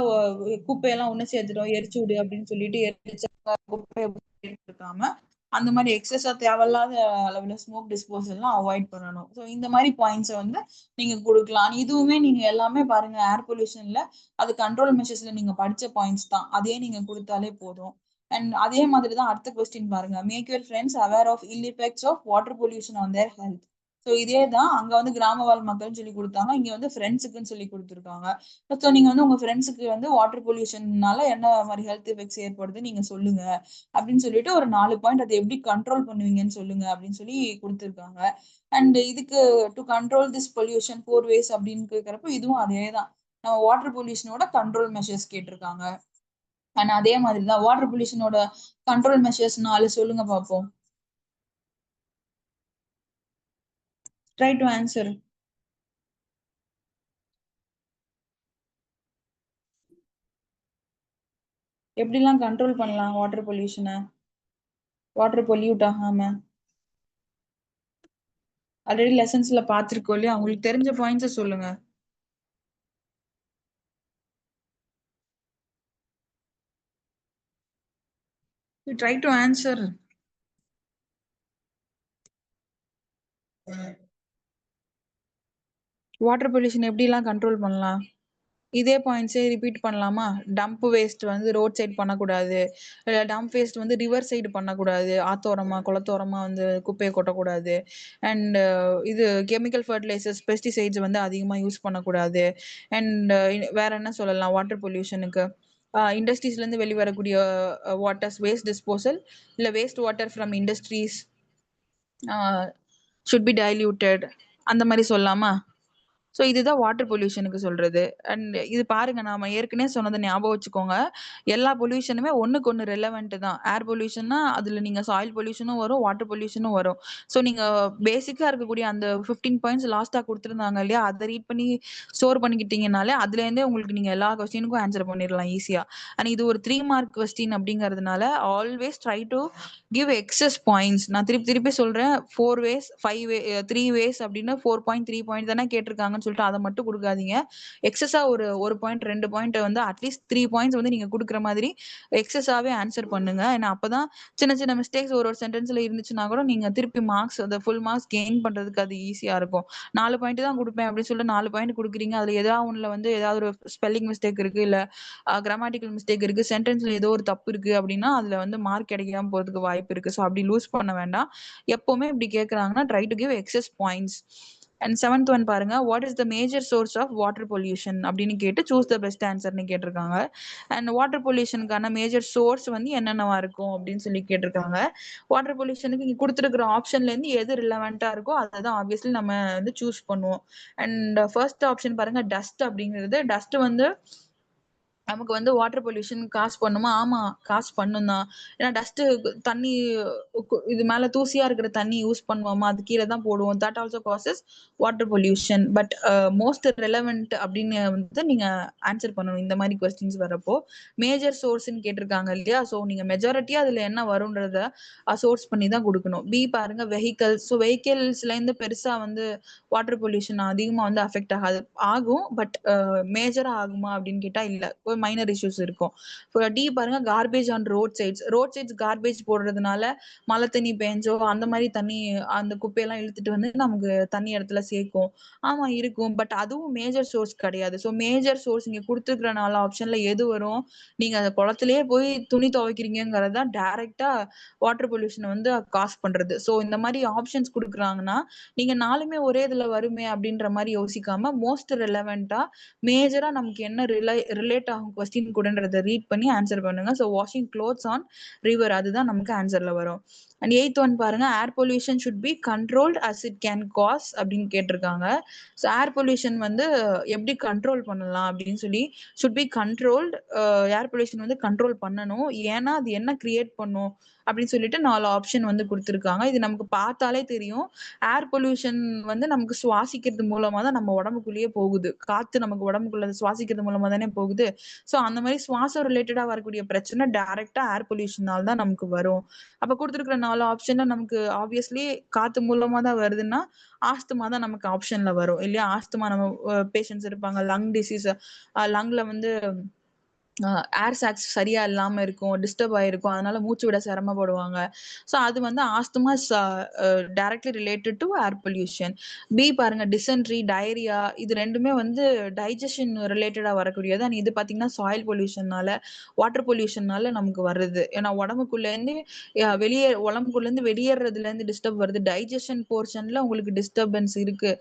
குப்பையெல்லாம் ஒண்ணு சேர்த்துட்டோம் எரிச்சு விடு அப்படின்னு சொல்லிட்டு எரிச்சா குப்பையை இருக்காம அந்த மாதிரி எக்ஸஸா தேவையில்லாத அளவுல ஸ்மோக் டிஸ்போசல்லாம் அவாய்ட் பண்ணணும். ஸோ இந்த மாதிரி பாயிண்ட்ஸ் வந்து நீங்க கொடுக்கலாம். இதுவுமே நீங்க எல்லாமே பாருங்க ஏர் பொல்யூஷன்ல அது கண்ட்ரோல் மெஷர்ஸ்ல நீங்க படிச்ச பாயிண்ட்ஸ் தான். அதே நீங்க கொடுத்தாலே போதும். அண்ட் அதே மாதிரி தான் அடுத்த கொஸ்டின் பாருங்க. Make your friends aware of ill effects of water pollution on their health. So இதே தான் அங்க வந்து கிராம வாழ் மக்கள்னு சொல்லி கொடுத்தாங்க, இங்க வந்து ஃப்ரெண்ட்ஸுக்குன்னு சொல்லி கொடுத்துருக்காங்க. ஸோ நீங்க வந்து உங்க ஃப்ரெண்ட்ஸுக்கு வந்து வாட்டர் பொல்யூஷன்னால என்ன மாதிரி ஹெல்த் எஃபெக்ட்ஸ் ஏற்படுது நீங்க சொல்லுங்க அப்படின்னு சொல்லிட்டு ஒரு 4 பாயிண்ட் அதை எப்படி கண்ட்ரோல் பண்ணுவீங்கன்னு சொல்லுங்க அப்படின்னு சொல்லி கொடுத்துருக்காங்க. அண்ட் இதுக்கு to control this pollution 4 ways அப்படின்னு கேட்கறப்போ இதுவும் அதே தான். நம்ம வாட்டர் பொல்யூஷனோட கண்ட்ரோல் மெஷர்ஸ் கேட்டிருக்காங்க. அண்ட் அதே மாதிரி தான் வாட்டர் பொல்யூஷனோட கண்ட்ரோல் மெஷர்ஸ் 4 சொல்லுங்க பார்ப்போம். Try to answer. எப்படிலாம் கண்ட்ரோல் பண்ணலாம் வாட்டர் பொல்யூஷனை, வாட்டர் பொல்யூட் ஆகாம? ஆல்ரெடி லெசன்ஸ்ல பார்த்திருக்கோம் இல்லையா, உங்களுக்கு தெரிஞ்ச பாயிண்ட்ஸை சொல்லுங்க. Try to answer. Water pollution எப்படிலாம் கண்ட்ரோல் பண்ணலாம்? இதே பாயிண்ட்ஸே ரிப்பீட் பண்ணலாமா? டம்ப் வேஸ்ட் வந்து ரோட் சைடு பண்ணக்கூடாது. டம்ப் வேஸ்ட் வந்து ரிவர் சைடு பண்ணக்கூடாது. ஆத்தோரமா குளத்தோரமா வந்து குப்பையை கொட்டக்கூடாது. அண்ட் இது கெமிக்கல் ஃபர்டிலைசர்ஸ் பெஸ்டிசைட்ஸ் வந்து அதிகமா யூஸ் பண்ணக்கூடாது. அண்ட் வேற என்ன சொல்லலாம் வாட்டர் பொல்யூஷனுக்கு? இண்டஸ்ட்ரீஸ்ல இருந்து வெளிவரக்கூடிய வாட்டர்ஸ் வேஸ்ட் டிஸ்போசல் இல்ல waste water from industries should be diluted அந்த மாதிரி சொல்லலாமா? ஸோ இதுதான் வாட்டர் பொல்யூஷனுக்கு சொல்றது. அண்ட் இது பாருங்க, நாம ஏற்கனவே சொன்னதை ஞாபகம் வச்சுக்கோங்க. எல்லா பொல்யூஷனுமே ஒண்ணுக்கு ஒண்ணு ரெலவெண்ட் தான். ஏர் பொல்யூஷன்னா அதுல நீங்க சாயில் பொல்யூஷனும் வரும், வாட்டர் பொல்யூஷனும் வரும். ஸோ நீங்க பேசிக்கா இருக்கக்கூடிய அந்த 15 பாயிண்ட்ஸ் லாஸ்டா கொடுத்துருந்தாங்க இல்லையா, அதை ரீட் பண்ணி ஸ்டோர் பண்ணிக்கிட்டீங்கனாலே அதுல இருந்தே உங்களுக்கு நீங்க எல்லா கொஸ்டினுக்கும் ஆன்சர் பண்ணிடலாம் ஈஸியா. அண்ட் இது ஒரு 3 மார்க் கொஸ்டின் அப்படிங்கறதுனால always try to give excess points. நான் திருப்பி திருப்பி சொல்றேன், 4 ways 5 3 ways அப்படின்னு 4.3 பாயிண்ட் தானே கேட்டிருக்காங்கன்னு சொல்லிட்டு அதை மட்டும் கொடுக்காதீங்க. எக்ஸஸா ஒரு பாயிண்ட் 2 பாயிண்ட் வந்து அட்லீஸ்ட் 3 பாயிண்ட்ஸ் வந்து நீங்க கொடுக்குற மாதிரி எக்ஸஸாவே ஆன்சர் பண்ணுங்க. ஏன்னா அப்பதான் சின்ன சின்ன மிஸ்டேக்ஸ் ஒரு சென்டென்ஸ்ல இருந்துச்சுன்னா கூட நீங்க திருப்பி மார்க்ஸ் அந்த ஃபுல் மார்க்ஸ் கெயின் பண்றதுக்கு அது ஈஸியா இருக்கும். 4 பாயிண்ட் தான் கொடுப்பேன் அப்படின்னு சொல்லிட்டு 4 பாயிண்ட் கொடுக்குறீங்க, அதுல ஏதாவது ஒண்ணுல வந்து ஏதாவது ஒரு ஸ்பெல்லிங் மிஸ்டேக் இருக்கு, இல்ல கிராமட்டிக்கல் மிஸ்டேக் இருக்கு, சென்டென்ஸ்ல ஏதோ ஒரு தப்பு இருக்கு அப்படின்னா அதுல வந்து மார்க் கிடைக்காம போறதுக்கு வாய்ப்பு இருக்கு. ஸோ அப்படி லூஸ் பண்ண வேண்டாம். எப்பவுமே இப்படி கேட்கறாங்கன்னா try to give excess points. And 7th one பாருங்க. What is the major source of water pollution அப்படின்னு கேட்டு சூஸ் த பெஸ்ட் ஆன்சர்னு கேட்டிருக்காங்க. அண்ட் வாட்டர் பொல்யூஷனுக்கான மேஜர் சோர்ஸ் வந்து என்னென்னவா இருக்கும் அப்படின்னு சொல்லி கேட்டிருக்காங்க. வாட்டர் பொல்யூஷனுக்கு இங்க கொடுத்துருக்கிற ஆப்ஷன்ல இருந்து எது ரிலவெண்டா இருக்கோ அதை தான் ஆப்வியஸ்லி நம்ம வந்து சூஸ் பண்ணுவோம். அண்ட் ஃபர்ஸ்ட் ஆப்ஷன் பாருங்க, டஸ்ட் அப்படிங்கிறது. டஸ்ட் வந்து நமக்கு வந்து வாட்டர் பொல்யூஷன் காசு பண்ணுமா? ஆமா, காசு பண்ணும் தான். ஏன்னா டஸ்ட் தண்ணி இது மேல தூசியா இருக்கிற தண்ணி யூஸ் பண்ணுவோமா, அது கீழே தான் போடுவோம். That also causes water pollution. But most relevant அப்படின்னு வந்து நீங்க ஆன்சர் பண்ணணும் இந்த மாதிரி கொஸ்டின்ஸ் வரப்போ. மேஜர் சோர்ஸ்ன்னு கேட்டிருக்காங்க இல்லையா, ஸோ நீங்க மெஜாரிட்டியா அதுல என்ன வரும்ன்றத சோர்ஸ் பண்ணி தான் கொடுக்கணும். பி பாருங்க, வெஹிக்கல்ஸ். ஸோ வெஹிக்கல்ஸ்ல இருந்து பெருசா வந்து வாட்டர் பொல்யூஷன் அதிகமா வந்து அஃபெக்ட் ஆகாது, ஆகும். பட் மேஜரா ஆகுமா அப்படின்னு கேட்டா இல்ல. இப்போ மைனர் இஷ்யூஸ் இருக்கும். டி பாருங்க garbage on road sides garbage போடுறதுனால மழை தண்ணி பேஞ்சோ அந்த மாதிரி தண்ணி அந்த குப்பையெல்லாம் இழுத்துட்டு வந்து நமக்கு தண்ணி இடத்துல சேர்க்கும். ஆமா இருக்கும். பட் அதுவும் மேஜர் சோர்ஸ் கிடையாது. ஸோ மேஜர் சோர்ஸ் இங்க குடுத்துருக்கிற 4 ஆப்ஷன்ல எது வரும்? நீங்க அந்த குளத்திலேயே போய் துணி துவைக்கிறீங்கங்கிறது தான் டைரக்ட்டா வாட்டர் பொல்யூஷன வந்து காஸ் பண்றது. ஸோ இந்த மாரி ஆப்ஷன்ஸ் குடுக்குறாங்கன்னா, நீங்க 4மே ஒரே இதுல வருமே அப்படின்ற மாரி யோசிக்காம, மோஸ்ட் ரெலவென்ட்டா மேஜரா நமக்கு என்ன ரிலேட் ஆகும் கொஸ்டின் கூடன்றத ரீட் பண்ணி ஆன்சர் பண்ணுங்க. So washing clothes on river அதுதான் நமக்கு ஆன்சர்ல வரும். அண்ட் 8th ஒன் பாருங்க, air pollution should be controlled as it can cause அப்படின்னு கேட்டிருக்காங்க. ஸோ ஏர் பொல்யூஷன் வந்து எப்படி கண்ட்ரோல் பண்ணலாம் அப்படின்னு சொல்லி should be controlled. Air pollution வந்து கண்ட்ரோல் பண்ணணும். ஏன்னா அது என்ன கிரியேட் பண்ணும் அப்படின்னு சொல்லிட்டு 4 ஆப்ஷன் வந்து குடுத்துருக்காங்க. இது நமக்கு பார்த்தாலே தெரியும். ஏர் பொல்யூஷன் வந்து நமக்கு சுவாசிக்கிறது மூலமா தான் நம்ம உடம்புக்குள்ளேயே போகுது. காத்து நமக்கு உடம்புக்குள்ள சுவாசிக்கிறது மூலமா தானே போகுது. ஸோ அந்த மாதிரி சுவாசம் ரிலேட்டடா வரக்கூடிய பிரச்சனை டைரக்ட்டா ஏர் பொல்யூஷனால தான் நமக்கு வரும். அப்ப குடுத்துருக்கிற 4 ஆப்ஷன்ல நமக்கு ஆப்வியஸ்லி காத்து மூலமா தான் வருதுன்னா, ஆஸ்துமா தான் நமக்கு ஆப்ஷன்ல வரும் இல்லையா? ஆஸ்துமா நம்ம பேஷண்ட்ஸ் இருப்பாங்க. லங் டிசீஸ் லங்ல வந்து ஏர் சாக்ஸ் சரியா இல்லாம இருக்கும். டிஸ்டர்ப் ஆயிருக்கும். அதனால மூச்சு விட சிரமப்படுவாங்க. ஸோ அது வந்து asthma directly related to air pollution. B பாருங்க டிசென்ட்ரி, டயரியா இது 2மே வந்து டைஜஷன் ரிலேட்டடா வரக்கூடியது. அண்ட் இது பார்த்தீங்கன்னா சாயில் பொல்யூஷன்னால, வாட்டர் பொல்யூஷன்னால நமக்கு வருது. ஏன்னா உடம்புக்குள்ளேருந்து உடம்புக்குள்ளேருந்து வெளியேறதுலேருந்து டிஸ்டர்ப் வருது. டைஜஷன் போர்ஷன்ல உங்களுக்கு டிஸ்டர்பன்ஸ் இருக்கு.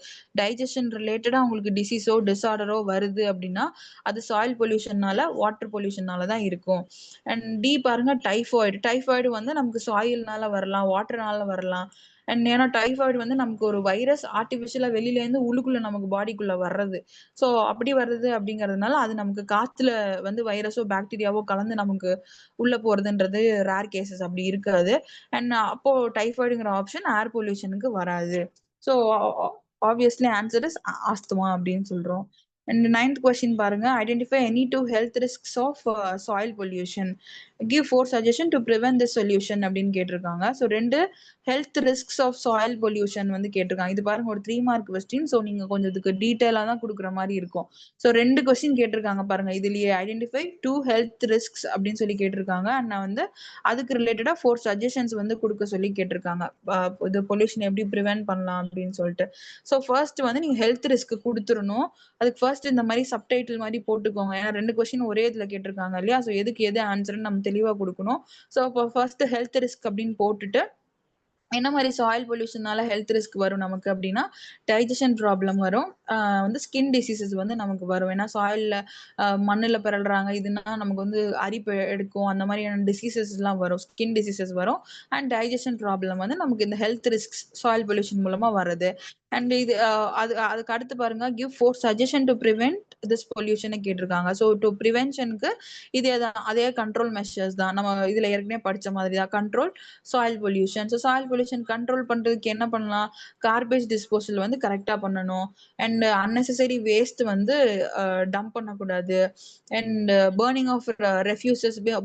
டைஜஷன் ரிலேட்டடா உங்களுக்கு டிசீஸோ, டிஸார்டரோ வருது அப்படின்னா, அது சாயில் பொல்யூஷன்னால, வாட்டர் பொல்யூஷன்னால தான் இருக்கும். அண்ட் டி பாருங்க டைஃபாய்டு வந்து நமக்கு சாயில்னால வரலாம், வாட்டர்னால வரலாம். அண்ட் ஏன்னா டைஃபாய்டு வந்து நமக்கு ஒரு வைரஸ் ஆர்டிஃபிஷியலா வெளியிலேருந்து உள்ளுக்குள்ள நமக்கு பாடிக்குள்ள வர்றது. ஸோ அப்படி வருது அப்படிங்கிறதுனால, அது நமக்கு காத்துல வந்து வைரஸோ, பாக்டீரியாவோ கலந்து நமக்கு உள்ள போறதுன்றது ரேர் கேஸஸ் அப்படி இருக்காது. அண்ட் அப்போ டைஃபாய்டுங்கிற ஆப்ஷன் ஏர் பொல்யூஷனுக்கு வராது. So obviously answer is asthma அப்படின்னு சொல்றோம். அண்ட் 9th கொஸ்டின் பாருங்க, identify any 2 health risks of soil pollution. Give 4 suggestion to prevent this solution அப்படின்னு கேட்டிருக்காங்க. So 2 health risks of soil pollution வந்து கேட்டிருக்காங்க. இது பாருங்க ஒரு 3 மார்க் கொஸ்டின். ஸோ நீங்க கொஞ்சம் இதுக்கு டீட்டெயிலா தான் கொடுக்குற மாதிரி இருக்கும். ஸோ 2 கொஸ்டின் கேட்டிருக்காங்க பாருங்க. இதுலயே ஐடென்டிஃபை 2 ஹெல்த் ரிஸ்க்ஸ் அப்படின்னு சொல்லி கேட்டிருக்காங்க. அண்ட் நான் வந்து அதுக்கு ரிலேட்டடா 4 சஜஷன்ஸ் வந்து கொடுக்க சொல்லி கேட்டிருக்காங்க. இது பொல்யூஷன் எப்படி ப்ரிவென்ட் பண்ணலாம் அப்படின்னு சொல்லிட்டு. ஸோ ஃபர்ஸ்ட் வந்து நீங்க ஹெல்த் ரிஸ்க் கொடுத்துடணும். அதுக்கு ஃபர்ஸ்ட் இந்த மாதிரி சப்டைட்டில் மாதிரி போட்டுக்கோங்க. ஏன்னா 2 கொஸ்டின் ஒரே இதுல கேட்டிருக்காங்க இல்லையா? ஸோ எதுக்கு எது ஆன்சர்னு நம்ம தெளிவா கொடுக்கணும். ஸோ இப்போ ஃபர்ஸ்ட் ஹெல்த் ரிஸ்க் அப்படின்னு போட்டுட்டு என்ன மாதிரி சாயில் பொல்யூஷனால ஹெல்த் ரிஸ்க் வரும் நமக்கு அப்படின்னா, டைஜஷன் ப்ராப்ளம் வரும். வந்து ஸ்கின் டிசீசஸ் வந்து நமக்கு வரும். ஏன்னா சாயில்ல மண்ணுல பிறழ்றாங்க. இதுனா நமக்கு வந்து அரிப்பு எடுக்கும். அந்த மாதிரியான டிசீசஸ்லாம் வரும். ஸ்கின் டிசீசஸ் வரும். அண்ட் டைஜஷன் ப்ராப்ளம் வந்து நமக்கு இந்த ஹெல்த் ரிஸ்க்ஸ் சாயில் பொல்யூஷன் மூலமா வருது. அண்ட் இது அதுக்கு அடுத்து பாருங்க, give 4 suggestion to prevent this pollution கேட்டிருக்காங்க. ஸோ டு ப்ரிவென்ஷனுக்கு அதே கண்ட்ரோல் மெஷர்ஸ் தான். நம்ம இதுல ஏற்கனவே படிச்ச மாதிரி தான். Control soil pollution. So soil pollution control பண்றதுக்கு என்ன பண்ணலாம்? கார்பேஜ் டிஸ்போசல் வந்து கரெக்டா பண்ணணும். அண்ட் அன்னெசசரி வேஸ்ட் வந்து டம்ப் பண்ணக்கூடாது. And burning of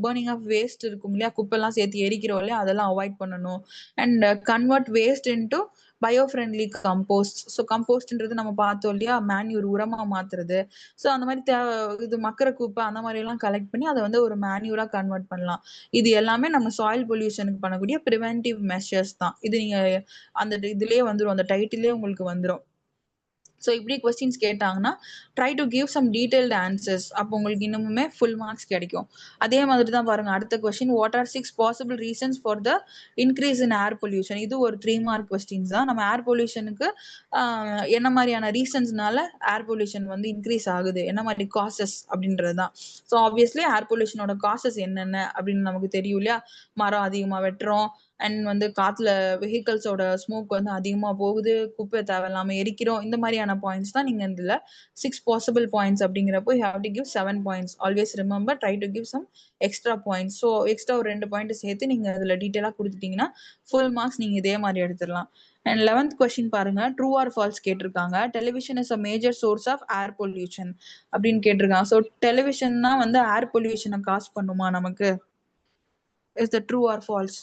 burning of waste இருக்கும் இல்லையா? குப்பைலாம் சேர்த்து எரிக்கிறோம் இல்லையா? அதெல்லாம் அவாய்ட் பண்ணணும். And convert waste into bio friendly compost. So கம்போஸ்ட்ன்றது நம்ம பார்த்தோம் இல்லையா? மேன்யூர் உரமா மாத்துறது. ஸோ அந்த மாதிரி இது மக்குற குப்பை அந்த மாதிரி எல்லாம் கலெக்ட் பண்ணி அதை வந்து ஒரு மேன்யூரா கன்வெர்ட் பண்ணலாம். இது எல்லாமே நம்ம சாயில் பொல்யூஷனுக்கு பண்ணக்கூடிய பிரிவென்டிவ் மெஷர்ஸ் தான். இது நீங்க அந்த இதுலயே வந்துரும். அந்த டைட்டிலே உங்களுக்கு வந்துரும். ஸோ இப்படி கொஸ்டின்ஸ் கேட்டாங்கன்னா, try to give some detailed answers. அப்போ உங்களுக்கு இன்னுமுமே ஃபுல் மார்க்ஸ் கிடைக்கும். அதே மாதிரி தான் பாருங்க அடுத்த question. What are 6 possible reasons for the increase in air pollution? இது ஒரு 3 மார்க் கொஸ்டின்ஸ் தான். நம்ம ஏர் பொல்யூஷனுக்கு என்ன மாதிரியான ரீசன்ஸ்னால ஏர் பொல்யூஷன் வந்து இன்க்ரீஸ் ஆகுது, என்ன மாதிரி காசஸ் அப்படின்றது தான். ஸோ ஆப்வியஸ்லி ஏர் பொல்யூஷனோட காசஸ் என்னென்ன அப்படின்னு நமக்கு தெரியும் இல்லையா? மரம் அதிகமா வெட்டுறோம். அண்ட் வந்து காத்துல வெஹிக்கல்ஸோட ஸ்மோக் வந்து அதிகமா போகுது. குப்பை தேவையில்லாம எரிக்கிறோம். இந்த மாதிரியான பாயிண்ட்ஸ் தான் நீங்க இதுல 6 பாசிபிள் பாயிண்ட்ஸ் அப்படிங்கிறப்போ you have to give 7 points. Always remember try to give some extra points. So extra ஒரு 2 பாயிண்ட் சேர்த்து நீங்க இதுல டீட்டெயிலா கொடுத்துட்டீங்கன்னா ஃபுல் மார்க்ஸ் நீங்க இதே மாதிரி எடுத்துடலாம். அண்ட் 11th கொஸ்டின் பாருங்க, ட்ரூ ஆர் ஃபால்ஸ் கேட்டிருக்காங்க. Television is a major source of air pollution அப்படின்னு கேட்டிருக்காங்க. ஸோ டெலிவிஷன்னா வந்து ஏர் பொல்யூஷனை காஸ் பண்ணுமா நமக்கு? Is the true or false?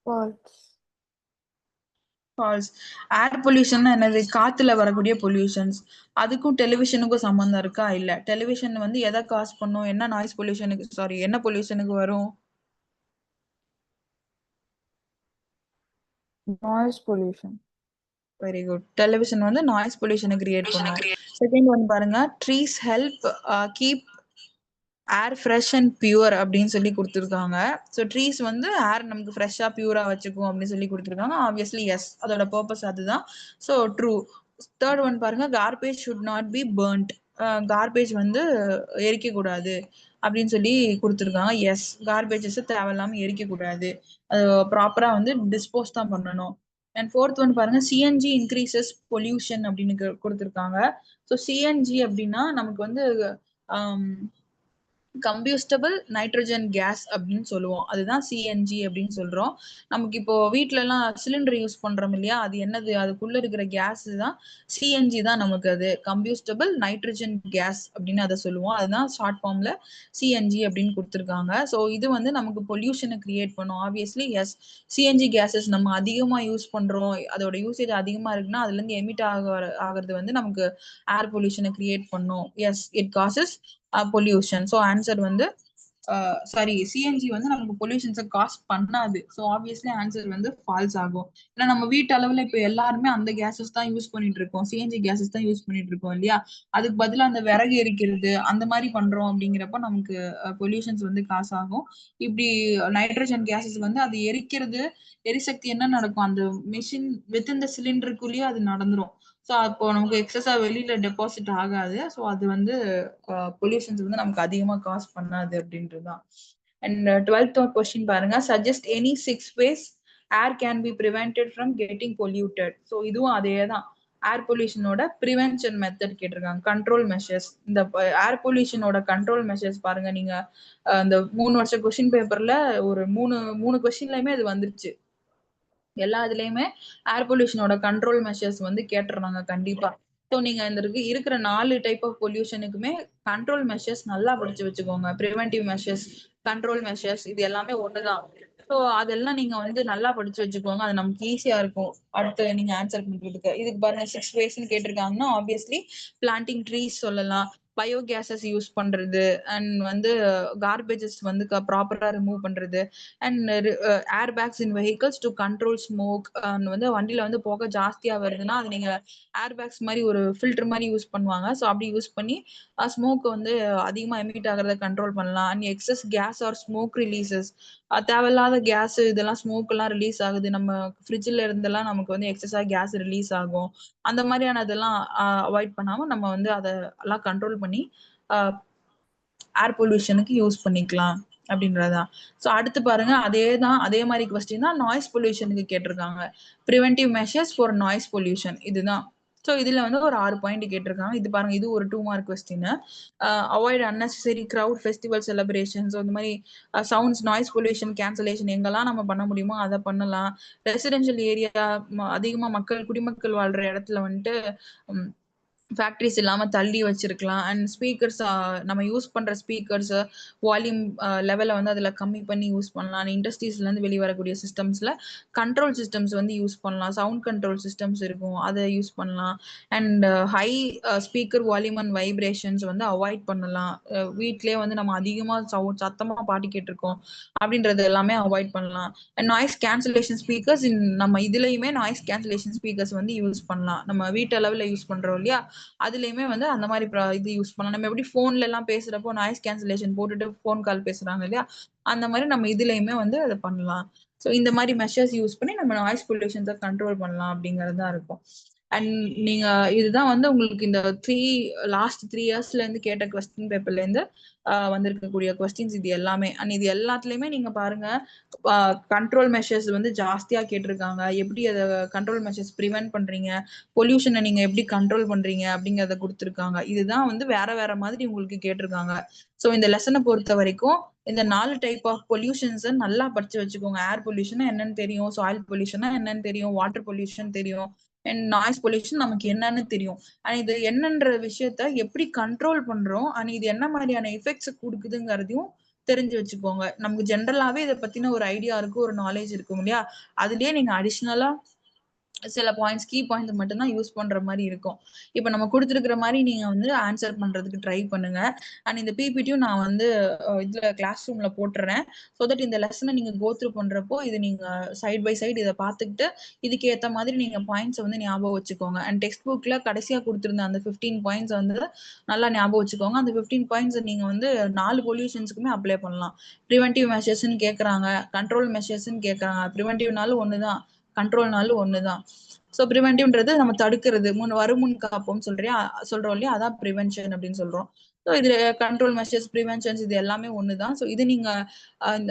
False. False. Air pollution என்னது? காத்துல வரக்கூடிய பொல்யூஷன்ஸ். அதுக்கும் டெலிவிஷனுக்கும் சம்பந்தம் இருக்கா? இல்ல. டெலிவிஷன் வந்து எதை காஸ் பண்ணும்? என்ன நாய்ஸ் பொல்யூஷனுக்கு, சாரி, என்ன பொல்யூஷனுக்கு வரும்? Noise pollution. Very good. Television வந்து நாய்ஸ் பொல்யூஷனை கிரியேட் பண்ணும். செகண்ட் ஒன் பாருங்க, trees help keep air fresh and pure அப்படின்னு சொல்லி கொடுத்துருக்காங்க. ஸோ ட்ரீஸ் வந்து ஏர் நமக்கு ஃப்ரெஷ்ஷாக பியூராக வச்சுக்கும் அப்படின்னு சொல்லி கொடுத்துருக்காங்க. ஆப்வியஸ்லி எஸ், அதோட பர்பஸ் அதுதான். So true. தேர்ட் ஒன் பாருங்க, garbage should not be burnt. Garbage வந்து எரிக்கக்கூடாது அப்படின்னு சொல்லி கொடுத்துருக்காங்க. எஸ், கார்பேஜஸ் தேவையில்லாமல் எரிக்கக்கூடாது, அது ப்ராப்பராக வந்து டிஸ்போஸ் தான் பண்ணணும். அண்ட் ஃபோர்த் ஒன் பாருங்க, சிஎன்ஜி இன்க்ரீசஸ் பொல்யூஷன் அப்படின்னு கொடுத்துருக்காங்க. ஸோ சிஎன்ஜி அப்படின்னா நமக்கு வந்து கம்பியூஸ்டபிள் நைட்ரஜன் கேஸ் அப்படின்னு சொல்லுவோம். அதுதான் சிஎன்ஜி அப்படின்னு சொல்றோம். நமக்கு இப்போ வீட்ல எல்லாம் சிலிண்டர் யூஸ் பண்றோம் இல்லையா, அது என்னது? அதுக்குள்ள இருக்கிற கேஸ் தான் சிஎன்ஜி தான். நமக்கு அது கம்பியூஸ்டபிள் நைட்ரஜன் கேஸ் அப்படின்னு அதை சொல்லுவோம். அதுதான் ஷார்ட் ஃபார்ம்ல சிஎன்ஜி அப்படின்னு கொடுத்துருக்காங்க. ஸோ இது வந்து நமக்கு பொல்யூஷனை கிரியேட் பண்ணும். ஆப்வியஸ்லி எஸ், சிஎன்ஜி கேசஸ் நம்ம அதிகமா யூஸ் பண்றோம், அதோட யூசேஜ் அதிகமா இருக்குன்னா அதுல இருந்து எமிட் ஆகிறது வந்து நமக்கு ஏர் பொல்யூஷனை கிரியேட் பண்ணும். Yes, it causes pollution. So answer வந்து சாரி, சிஎன்ஜி வந்து நமக்கு பொல்யூஷன்ஸை காஸ் பண்ணாது. ஸோ ஆப்வியஸ்லி ஆன்சர் வந்து ஃபால்ஸ் ஆகும். ஏன்னா நம்ம வீட்டு அளவுல இப்போ எல்லாருமே அந்த கேசஸ் தான் யூஸ் பண்ணிட்டு இருக்கோம், சிஎன்ஜி கேசஸ் தான் யூஸ் பண்ணிட்டு இருக்கோம் இல்லையா. அதுக்கு பதிலா அந்த விறகு எரிக்கிறது அந்த மாதிரி பண்றோம் அப்படிங்கிறப்ப நமக்கு பொல்யூஷன்ஸ் வந்து காசு ஆகும். இப்படி நைட்ரஜன் கேசஸ் வந்து அது எரிக்கிறது, எரிசக்தி என்ன நடக்கும், அந்த மிஷின் வித் இந்த சிலிண்டருக்குள்ளேயே அது நடந்துரும். ஸோ அப்போ நமக்கு எக்ஸஸா வெளியில டெபாசிட் ஆகாது. ஸோ அது வந்து பொல்யூஷன்ஸ் வந்து நமக்கு அதிகமா காஸ் பண்ணாது அப்படின்றதுதான். அண்ட் 12th கொஸ்டின் பாருங்க, suggest any 6 ways air can be prevented from getting polluted. So இதுவும் அதே தான், ஏர் பொல்யூஷனோட ப்ரிவென்ஷன் மெத்தட் கேட்டிருக்காங்க, கண்ட்ரோல் மெஷர்ஸ். இந்த ஏர் பொல்யூஷனோட கண்ட்ரோல் மெஷர்ஸ் பாருங்க, நீங்க இந்த 3 வருஷ கொஸ்டின் பேப்பர்ல ஒரு மூணு கொஸ்டின்லயுமே இது வந்துருச்சு. எல்லா இதுலயுமே ஏர் பொல்யூஷனோட கண்ட்ரோல் மெஷர்ஸ் வந்து கேட்டுறாங்க கண்டிப்பா. ஸோ நீங்க இந்த இருக்கிற 4 டைப் ஆஃப் பொல்யூஷனுக்குமே கண்ட்ரோல் மெஷர்ஸ் நல்லா படிச்சு வச்சுக்கோங்க. ப்ரிவென்டிவ் மெஷர்ஸ், கண்ட்ரோல் மெஷர்ஸ், இது எல்லாமே ஒண்ணுதான். ஸோ அதெல்லாம் நீங்க வந்து நல்லா படிச்சு வச்சுக்கோங்க, அது நமக்கு ஈஸியா இருக்கும் அடுத்து நீங்க ஆன்சர் பண்றதுக்கு. இதுக்கு பாருங்க 6 waysன்னு கேட்டிருக்காங்கன்னா ஆப்வியஸ்லி பிளான்டிங் ட்ரீஸ் சொல்லலாம், பயோகேசஸ் யூஸ் பண்றது, அண்ட் வந்து கார்பேஜஸ் வந்து ப்ராப்பரா ரிமூவ் பண்றது, and air bags in vehicles to control smoke. வந்து வண்டியில வந்து புகை ஜாஸ்தியா வருதுன்னா அது நீங்க ஏர் பேக்ஸ் மாதிரி ஒரு ஃபில்டர் மாதிரி யூஸ் பண்ணுவாங்க. ஸோ அப்படி யூஸ் பண்ணி ஸ்மோக் வந்து அதிகமா எமிட் ஆகிறத கண்ட்ரோல் பண்ணலாம். And excess gas or smoke releases, தேவையில்லாத கேஸ் இதெல்லாம் ஸ்மோக் எல்லாம் ரிலீஸ் ஆகுது, நம்ம ஃப்ரிட்ஜில் இருந்தெல்லாம் நமக்கு வந்து எக்ஸஸா கேஸ் ரிலீஸ் ஆகும். அந்த மாதிரியான இதெல்லாம் அவாய்ட் பண்ணாம நம்ம வந்து அதெல்லாம் கண்ட்ரோல் பண்ணி ஏர் பொல்யூஷனுக்கு யூஸ் பண்ணிக்கலாம் அப்படின்றதான். ஸோ அடுத்து பாருங்க, அதே மாதிரி கொஸ்டின் தான் நாய்ஸ் பொல்யூஷனுக்கு கேட்டிருக்காங்க. Preventive measures for noise pollution இதுதான். ஸோ இதுல வந்து ஒரு 6 பாயிண்ட் கேட்டிருக்காங்க. இது பாருங்க, இது ஒரு 2 mark question. Avoid unnecessary crowd festival celebrations, அந்த மாதிரி சவுண்ட்ஸ், நாய்ஸ் பொல்யூஷன் கேன்சலேஷன் எங்கெல்லாம் நம்ம பண்ண முடியுமோ அதை பண்ணலாம். ரெசிடென்ஷியல் ஏரியா, அதிகமா குடிமக்கள் வாழ்ற இடத்துல வந்துட்டு ஃபேக்ட்ரிஸ் இல்லாம தள்ளி வச்சிருக்கலாம். அண்ட் ஸ்பீக்கர்ஸ், நம்ம யூஸ் பண்ற ஸ்பீக்கர்ஸ் வால்யூம் லெவலை வந்து அதுல கம்மி பண்ணி யூஸ் பண்ணலாம். இண்டஸ்ட்ரீஸ்ல இருந்து வெளிவரக்கூடிய சிஸ்டம்ஸ்ல கண்ட்ரோல் சிஸ்டம்ஸ் வந்து யூஸ் பண்ணலாம், சவுண்ட் கண்ட்ரோல் சிஸ்டம்ஸ் இருக்கும், அதை யூஸ் பண்ணலாம். And high speaker volume and vibrations வந்து அவாய்ட் பண்ணலாம். வீட்லயே வந்து நம்ம அதிகமா சத்தமா பாட்டு கேட்டிருக்கோம் அப்படின்றது எல்லாமே அவாய்ட் பண்ணலாம். அண்ட் நாய்ஸ் கேன்சலேஷன் ஸ்பீக்கர்ஸ், நம்ம இதுலயுமே நாய்ஸ் கேன்சலேஷன் ஸ்பீக்கர்ஸ் வந்து யூஸ் பண்ணலாம். நம்ம வீட்டு அளவுல யூஸ் பண்றோம் இல்லையா, அதுலயுமே வந்து அந்த மாதிரி இது யூஸ் பண்ணலாம். நம்ம எப்படி போன்ல எல்லாம் பேசுறப்போ நாய்ஸ் கேன்சலேஷன் போட்டுட்டு போன் கால் பேசுறாங்க இல்லையா, அந்த மாதிரி நம்ம இதுலயுமே வந்து அதை பண்ணலாம். ஸோ இந்த மாதிரி மெஷர்ஸ் யூஸ் பண்ணி நம்ம நாய்ஸ் பொல்யூஷன்ஸை கண்ட்ரோல் பண்ணலாம் அப்படிங்கிறது தான் இருக்கும். அண்ட் நீங்க இதுதான் வந்து உங்களுக்கு இந்த லாஸ்ட் 3 இயர்ஸ்ல இருந்து கேட்ட கொஸ்டின் பேப்பர்ல இருந்து வந்திருக்கக்கூடிய கொஸ்டின்ஸ் இது எல்லாமே. அண்ட் இது எல்லாத்துலயுமே நீங்க பாருங்க, கண்ட்ரோல் மெஷர்ஸ் வந்து ஜாஸ்தியா கேட்டிருக்காங்க. எப்படி அதை கண்ட்ரோல் மெஷர்ஸ் ப்ரிவென்ட் பண்றீங்க, பொல்யூஷனை நீங்க எப்படி கண்ட்ரோல் பண்றீங்க அப்படிங்கறத கொடுத்துருக்காங்க. இதுதான் வந்து வேற வேற மாதிரி உங்களுக்கு கேட்டிருக்காங்க. ஸோ இந்த லெசனை பொறுத்த வரைக்கும் இந்த 4 டைப் ஆஃப் பொல்யூஷன்ஸை நல்லா படிச்சு வச்சுக்கோங்க. ஏர் பொல்யூஷன் என்னன்னு தெரியும், சாயில் பொல்யூஷன் என்னன்னு தெரியும், வாட்டர் பொல்யூஷன் தெரியும், அண்ட் நாய்ஸ் பொல்யூஷன் நமக்கு என்னன்னு தெரியும். அண்ட் இது என்னன்ற விஷயத்த எப்படி கண்ட்ரோல் பண்றோம், அண்ட் இது என்ன மாதிரியான எஃபெக்ட்ஸ் கொடுக்குதுங்கிறதையும் தெரிஞ்சு வச்சுக்கோங்க. நமக்கு ஜென்ரலாவே இதை பத்தின ஒரு ஐடியா இருக்கும், ஒரு நாலேஜ் இருக்கும் இல்லையா, அதுலயே நீங்க அடிஷ்னலா சில பாயிண்ட்ஸ் கீ பாயிண்ட்ஸ் மட்டும் தான் யூஸ் பண்ற மாதிரி இருக்கும். இப்போ நம்ம கொடுத்துருக்கிற மாதிரி நீங்க வந்து ஆன்சர் பண்றதுக்கு ட்ரை பண்ணுங்க. அண்ட் இந்த பிபிடியும் நான் வந்து இதுல கிளாஸ் ரூம்ல போட்டுறேன். ஸோ தட் இந்த லெசனை நீங்க கோ த்ரூ பண்றப்போ இது நீங்க சைட் பை சைடு இதை பார்த்துக்கிட்டு இதுக்கு ஏத்த மாதிரி நீங்க பாயிண்ட்ஸ் வந்து ஞாபகம் வச்சுக்கோங்க. அண்ட் டெக்ஸ்ட் புக்ல கடைசியா கொடுத்துருந்த அந்த 15 பாயிண்ட்ஸ் வந்து நல்லா ஞாபகம் வச்சுக்கோங்க. அந்த 15 பாயிண்ட்ஸ் நீங்க வந்து 4 பொல்யூஷன்ஸ்க்குமே அப்ளை பண்ணலாம். ப்ரிவென்டிவ் மெஷர்ஸ்ன்னு கேட்கறாங்க, கண்ட்ரோல் மெஷர்ஸ்ன்னு கேட்கறாங்க. ப்ரிவென்டிவ்னாலும் ஒண்ணுதான், கண்ட்ரோல்னாலும் ஒண்ணுதான். ஸோ ப்ரிவென்டிவ்ன்றது நம்ம தடுக்கிறது, வருமுன் காப்போம் சொல்றோம் இல்லையா, அதான் ப்ரிவென்ஷன் அப்படின்னு சொல்றோம். ஸோ இதுல கண்ட்ரோல் மெஷர்ஸ், ப்ரிவென்ஷன்ஸ் இது எல்லாமே ஒண்ணுதான். ஸோ இது நீங்க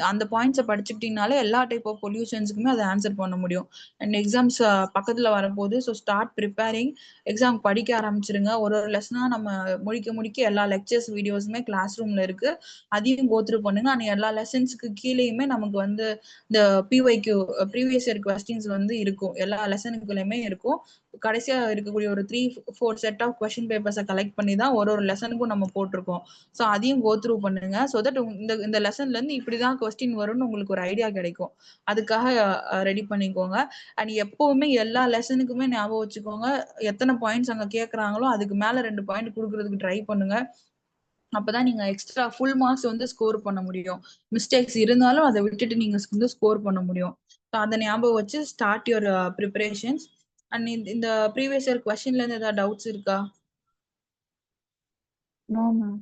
அந்த பாயிண்ட்ஸை படிச்சுக்கிட்டீங்கனாலே எல்லா டைப் ஆஃப் பொல்யூஷன்ஸ்க்குமே அதை ஆன்சர் பண்ண முடியும். அண்ட் எக்ஸாம்ஸ் பக்கத்துல வரும்போது ஸோ ஸ்டார்ட் ப்ரிப்பேரிங். எக்ஸாம் படிக்க ஆரம்பிச்சிருங்க. ஒரு ஒரு லெசனா நம்ம முடிக்க முடிக்க எல்லா லெக்சர்ஸ் வீடியோஸுமே கிளாஸ் ரூம்ல இருக்கு, அதையும் கோ த்ரூ பண்ணுங்க. அண்ட் எல்லா லெசன்ஸ்க்கு கீழேயுமே நமக்கு வந்து இந்த பிஒய்க்யூ ப்ரீவியஸ் இயர் கொஸ்டின்ஸ் வந்து இருக்கும், எல்லா லெசனுக்குள்ளயுமே இருக்கும். கடைசியா இருக்கக்கூடிய ஒரு 3-4 செட் ஆஃப் கொஸ்டின் பேப்பர்ஸை கலெக்ட் பண்ணி தான் ஒரு ஒரு லெசனுக்கும் நம்ம போட்டிருக்கோம். ஸோ அதையும் கோ த்ரூ பண்ணுங்க. ஸோ தட் இந்த லெசன்ல இருந்து இப்படிதான் கொஸ்டின் வரும்னு உங்களுக்கு ஒரு ஐடியா கிடைக்கும். அதுக்காக ரெடி பண்ணிக்கோங்க. அண்ட் எப்பவுமே எல்லா லெசனுக்குமே ஞாபகம் வச்சுக்கோங்க, எத்தனை பாயிண்ட்ஸ் அங்க கேட்கறாங்களோ அதுக்கு மேல 2 பாயிண்ட் கொடுக்கறதுக்கு ட்ரை பண்ணுங்க. அப்பதான் நீங்க எக்ஸ்ட்ரா ஃபுல் மார்க்ஸ் வந்து ஸ்கோர் பண்ண முடியும். மிஸ்டேக்ஸ் இருந்தாலும் அதை விட்டுட்டு நீங்க வந்து ஸ்கோர் பண்ண முடியும். அதை ஞாபகம் வச்சு ஸ்டார்ட் யுவர் ப்ரிப்பரேஷன்ஸ். அண்ட் இந்த ப்ரீவியஸ் இயர் கொஸ்டின்ல இருந்து ஏதாவது டவுட்ஸ் இருக்கா? No, ma'am.